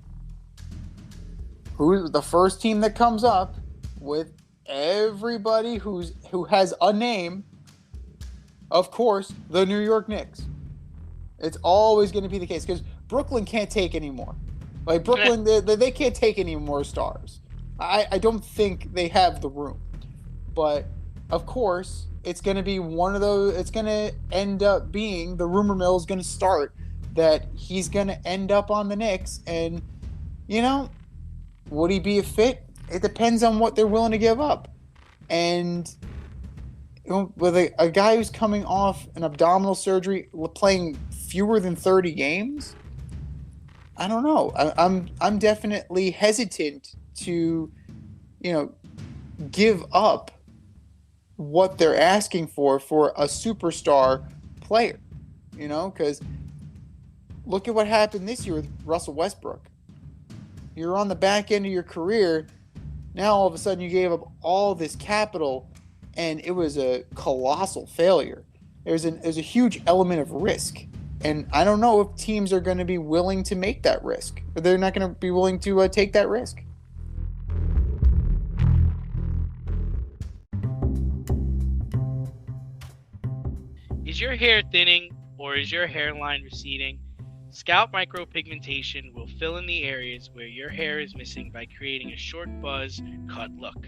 who's the first team that comes up with everybody who has a name? Of course, the New York Knicks. It's always going to be the case because Brooklyn can't take any more. Like Brooklyn, they can't take any more stars. I don't think they have the room. But of course, it's going to be one of those. It's going to end up being the rumor mill is going to start that he's going to end up on the Knicks. And would he be a fit? It depends on what they're willing to give up. And with a guy who's coming off an abdominal surgery, playing fewer than 30 games, I don't know. I'm definitely hesitant to, give up what they're asking for a superstar player, because look at what happened this year with Russell Westbrook. You're on the back end of your career. Now all of a sudden you gave up all this capital, and it was a colossal failure. There's a huge element of risk, and I don't know if teams are going to be willing to make that risk. Or they're not going to be willing to take that risk. Is your hair thinning or is your hairline receding? Scalp micropigmentation will fill in the areas where your hair is missing by creating a short buzz cut look.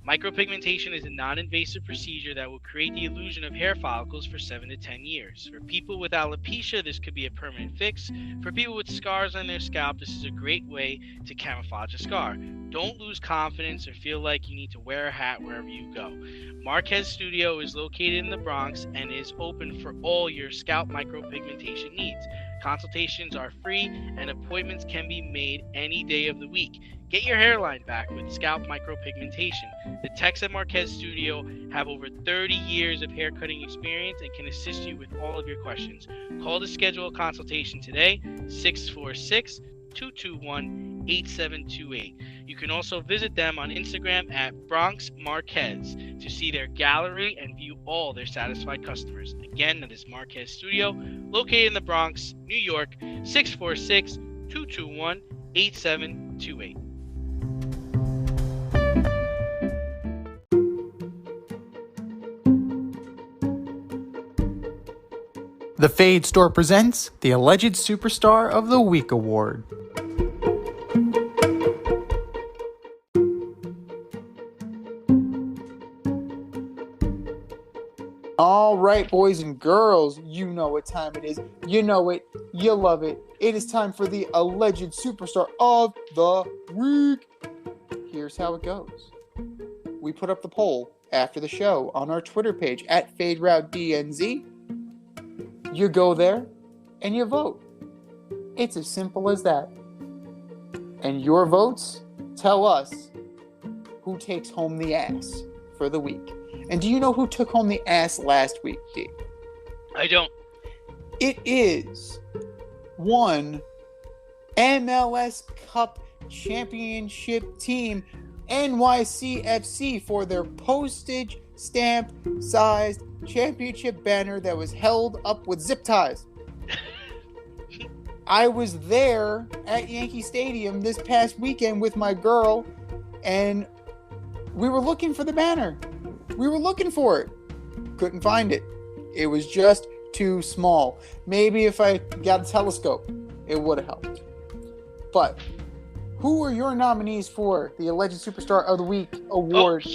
Micropigmentation is a non-invasive procedure that will create the illusion of hair follicles for 7 to 10 years. For people with alopecia, this could be a permanent fix. For people with scars on their scalp, this is a great way to camouflage a scar. Don't lose confidence or feel like you need to wear a hat wherever you go. Marquez Studio is located in the Bronx and is open for all your scalp micropigmentation needs. Consultations are free and appointments can be made any day of the week. Get your hairline back with scalp micropigmentation. The techs at Marquez Studio have over 30 years of hair cutting experience and can assist you with all of your questions. Call to schedule a consultation today, 646-221-8728. You can also visit them on Instagram at Bronx Marquez to see their gallery and view all their satisfied customers. Again, that is Marquez Studio, located in the Bronx, New York, 646-221-8728. The Fade Store presents the Alleged Superstar of the Week Award. All right, boys and girls, you know what time it is. You know it. You love it. It is time for the Alleged Superstar of the Week. Here's how it goes. We put up the poll after the show on our Twitter page at FadeRouteDNZ. You go there and you vote. It's as simple as that. And your votes tell us who takes home the ass for the week. And do you know who took home the ass last week, D? I don't. It is one MLS Cup Championship team, NYCFC, for their postage stamp sized championship banner that was held up with zip ties. I was there at Yankee Stadium this past weekend with my girl, and we were looking for the banner. We were looking for it. Couldn't find it. It was just too small. Maybe if I got a telescope, it would have helped. But who are your nominees for the Alleged Superstar of the Week award?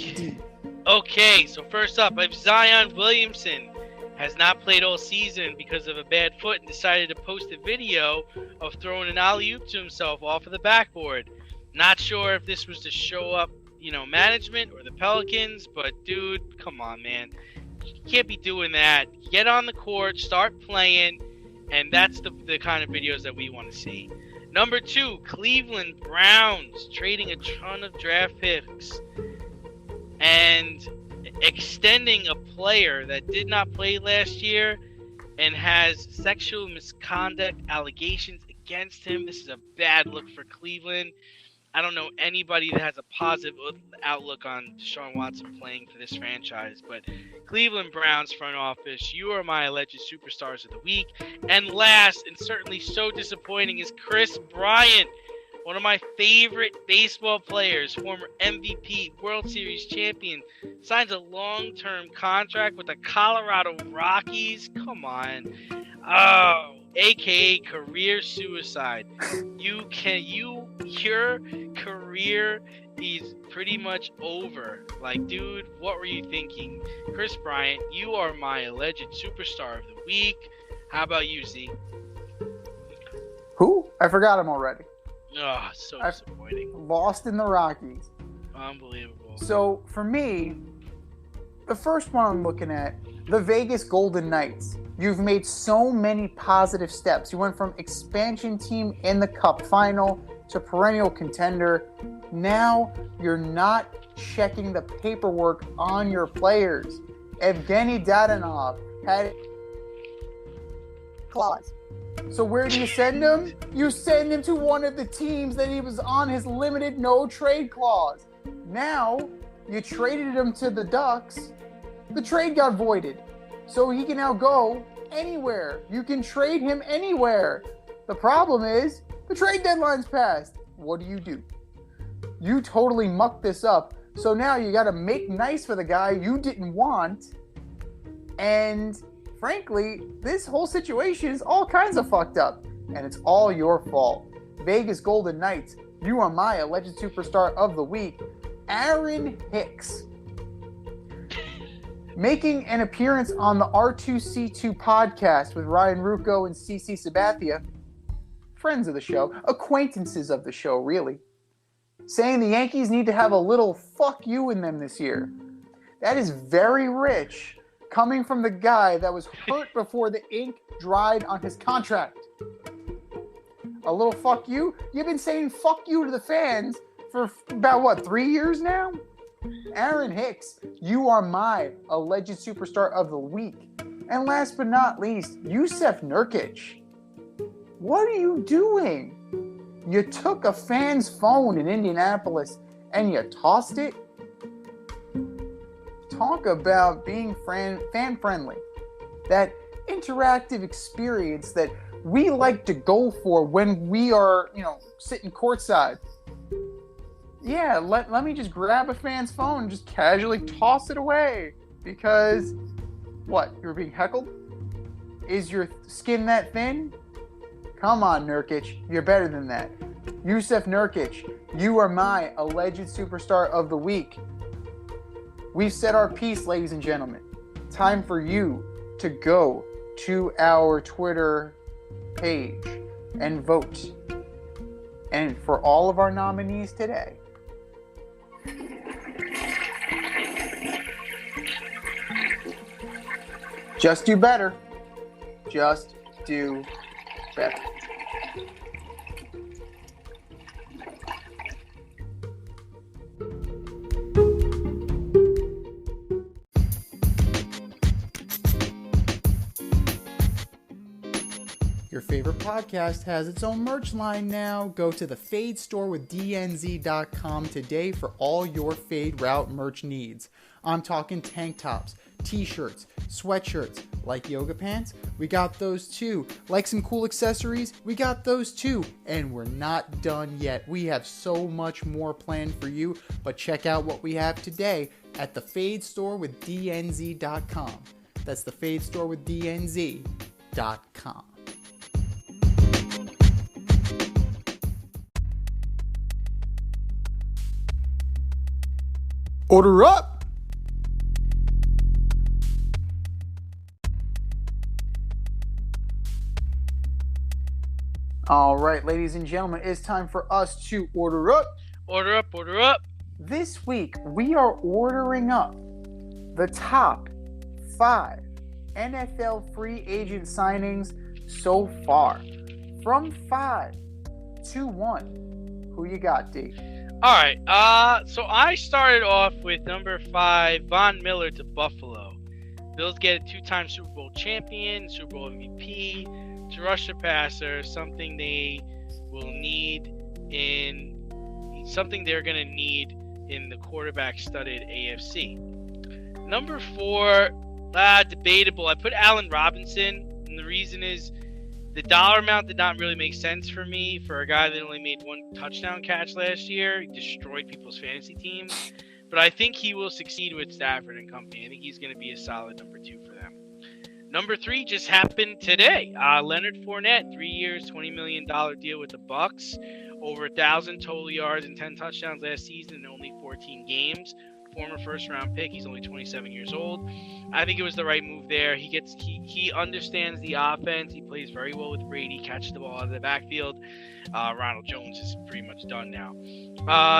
Okay, so first up, if Zion Williamson has not played all season because of a bad foot and decided to post a video of throwing an alley-oop to himself off of the backboard. Not sure if this was to show up, management or the Pelicans, but dude, come on, man. You can't be doing that. Get on the court, start playing, and that's the kind of videos that we want to see. Number 2, Cleveland Browns trading a ton of draft picks and extending a player that did not play last year and has sexual misconduct allegations against him. This is a bad look for Cleveland. I don't know anybody that has a positive outlook on Deshaun Watson playing for this franchise, but Cleveland Browns front office, you are my alleged superstars of the week. And last, and certainly so disappointing, is Chris Bryant. one of my favorite baseball players, former MVP, World Series champion, signs a long-term contract with the Colorado Rockies. Come on. Oh, aka career suicide. Your career is pretty much over. Like, dude, what were you thinking? Chris Bryant, you are my alleged superstar of the week. How about you, Z? Who? I forgot him already. Oh, so disappointing. Lost in the Rockies. Unbelievable. So, for me, the first one I'm looking at, the Vegas Golden Knights. You've made so many positive steps. You went from expansion team in the Cup final to perennial contender. Now you're not checking the paperwork on your players. Evgeny Dadonov had clause. So where do you send him? You send him to one of the teams that he was on his limited no trade clause. Now you traded him to the Ducks. The trade got voided. So he can now go anywhere. You can trade him anywhere. The problem is the trade deadline's passed. What do? You totally mucked this up. So now you got to make nice for the guy you didn't want. And frankly, this whole situation is all kinds of fucked up. And it's all your fault. Vegas Golden Knights, you are my alleged superstar of the week, Aaron Hicks. Making an appearance on the R2C2 podcast with Ryan Rucco and CC Sabathia, friends of the show, acquaintances of the show, really, saying the Yankees need to have a little fuck you in them this year. That is very rich, coming from the guy that was hurt before the ink dried on his contract. A little fuck you? You've been saying fuck you to the fans for about, 3 years now? Aaron Hicks, you are my alleged superstar of the week. And last but not least, Yusef Nurkic. What are you doing? You took a fan's phone in Indianapolis and you tossed it? Talk about being fan-friendly. That interactive experience that we like to go for when we are, sitting courtside. Yeah, let me just grab a fan's phone and just casually toss it away. Because, what, you were being heckled? Is your skin that thin? Come on, Nurkic, you're better than that. Yusef Nurkic, you are my alleged superstar of the week. We've said our piece, ladies and gentlemen. Time for you to go to our Twitter page and vote. And for all of our nominees today, just do better. Just do better. Your favorite podcast has its own merch line now. Go to the Fade store with DNZ.com today for all your Fade Route merch needs. I'm talking tank tops, t-shirts, sweatshirts, like yoga pants, we got those too. Like some cool accessories, we got those too. And we're not done yet. We have so much more planned for you, but check out what we have today at the Fade store with DNZ.com. That's the Fade store with DNZ.com. Order up! All right, ladies and gentlemen, it's time for us to order up. Order up, order up. This week, we are ordering up the top 5 NFL free agent signings so far. From 5 to 1. Who you got, D? All right. So I started off with number 5, Von Miller to Buffalo. Bills get a 2-time Super Bowl champion, Super Bowl MVP, to rush the passer, something they will need something they're going to need in the quarterback-studded AFC. Number 4, debatable. I put Allen Robinson, and the reason is The dollar amount did not really make sense for me for a guy that only made one touchdown catch last year. He destroyed people's fantasy teams. But I think he will succeed with Stafford and company. I think he's going to be a solid number 2 for them. Number 3 just happened today. Leonard Fournette, 3 years, $20 million deal with the Bucks. Over 1,000 total yards and 10 touchdowns last season in only 14 games. Former first-round pick. He's only 27 years old. I think it was the right move there. He understands the offense. He plays very well with Brady. Catches the ball out of the backfield. Ronald Jones is pretty much done now.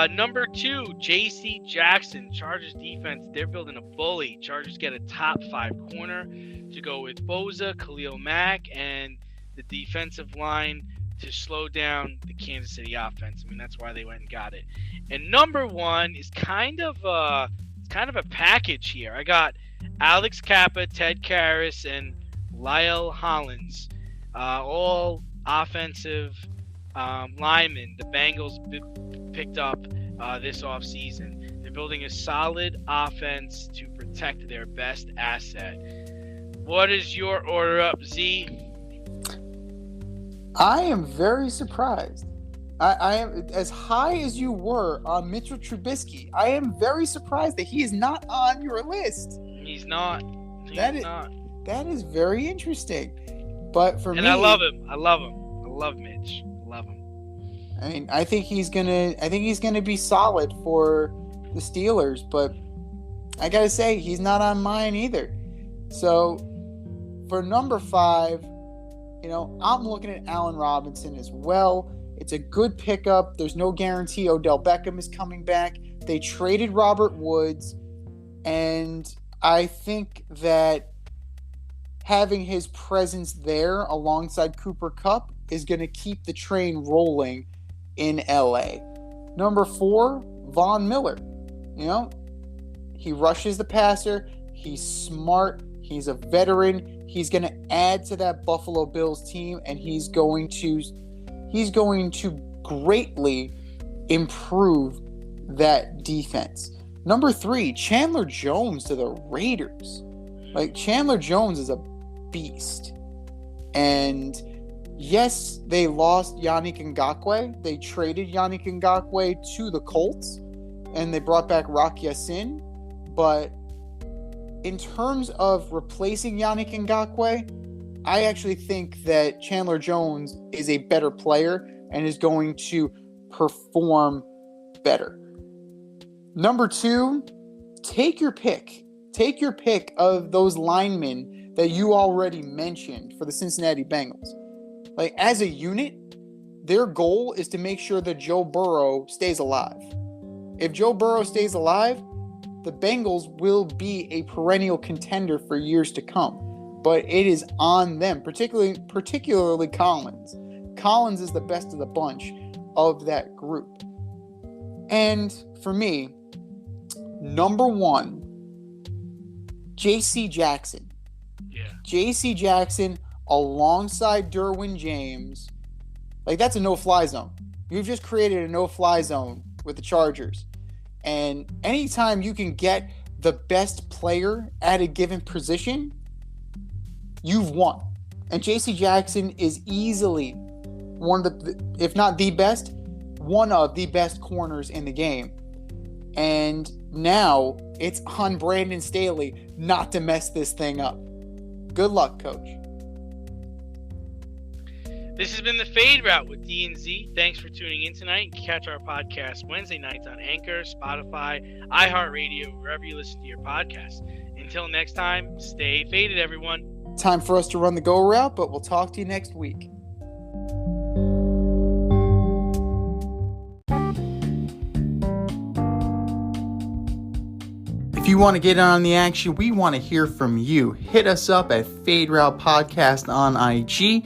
Number 2, J.C. Jackson. Chargers defense. They're building a bully. Chargers get a top 5 corner to go with Boza, Khalil Mack, and the defensive line to slow down the Kansas City offense. I mean, that's why they went and got it. And number 1 is kind of a package here. I got Alex Kappa, Ted Karras, and Lyle Hollins, all offensive linemen the Bengals picked up this offseason. They're building a solid offense to protect their best asset. What is your order up, Z? I am very surprised. I am as high as you were on Mitchell Trubisky. I am very surprised that he is not on your list. He's not. That is very interesting. But for me, I love him. I love Mitch. I love him. I mean, I think he's gonna be solid for the Steelers. But I gotta say, he's not on mine either. So for number 5. I'm looking at Allen Robinson as well. It's a good pickup. There's no guarantee Odell Beckham is coming back. They traded Robert Woods, and I think that having his presence there alongside Cooper Kupp is going to keep the train rolling in LA. Number 4, Von Miller. He rushes the passer. He's smart. He's a veteran. He's going to add to that Buffalo Bills team, and he's going to greatly improve that defense. Number 3, Chandler Jones to the Raiders. Chandler Jones is a beast. And yes, they lost Yannick Ngakoue. They traded Yannick Ngakoue to the Colts, and they brought back Rock Ya-Sin. But in terms of replacing Yannick Ngakoue, I actually think that Chandler Jones is a better player and is going to perform better. Number 2, take your pick. Take your pick of those linemen that you already mentioned for the Cincinnati Bengals. As a unit, their goal is to make sure that Joe Burrow stays alive. If Joe Burrow stays alive, the Bengals will be a perennial contender for years to come. But it is on them, particularly Collins. Collins is the best of the bunch of that group. And for me, number 1, J.C. Jackson. Yeah. J.C. Jackson alongside Derwin James. That's a no-fly zone. You've just created a no-fly zone with the Chargers. And anytime you can get the best player at a given position, you've won. And J.C. Jackson is easily one of the, if not the best, one of the best corners in the game. And now it's on Brandon Staley not to mess this thing up. Good luck, coach. This has been the Fade Route with D and Z. Thanks for tuning in tonight. You can catch our podcast Wednesday nights on Anchor, Spotify, iHeartRadio, wherever you listen to your podcasts. Until next time, stay faded, everyone. Time for us to run the go route, but we'll talk to you next week. If you want to get in on the action, we want to hear from you. Hit us up at Fade Route Podcast on IG,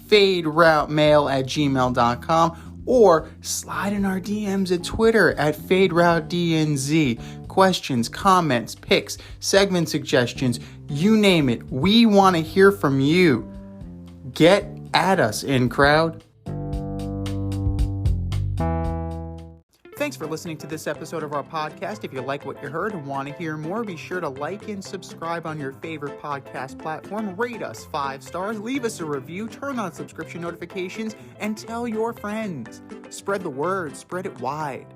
faderoutemail@gmail.com, or slide in our DMs at Twitter at FadeRouteDNZ. Questions, comments, picks, segment suggestions, you name it. We want to hear from you. Get at us, in crowd. Thanks for listening to this episode of our podcast. If you like what you heard and want to hear more, be sure to like and subscribe on your favorite podcast platform. Rate us 5 stars, leave us a review, turn on subscription notifications, and tell your friends. Spread the word, spread it wide.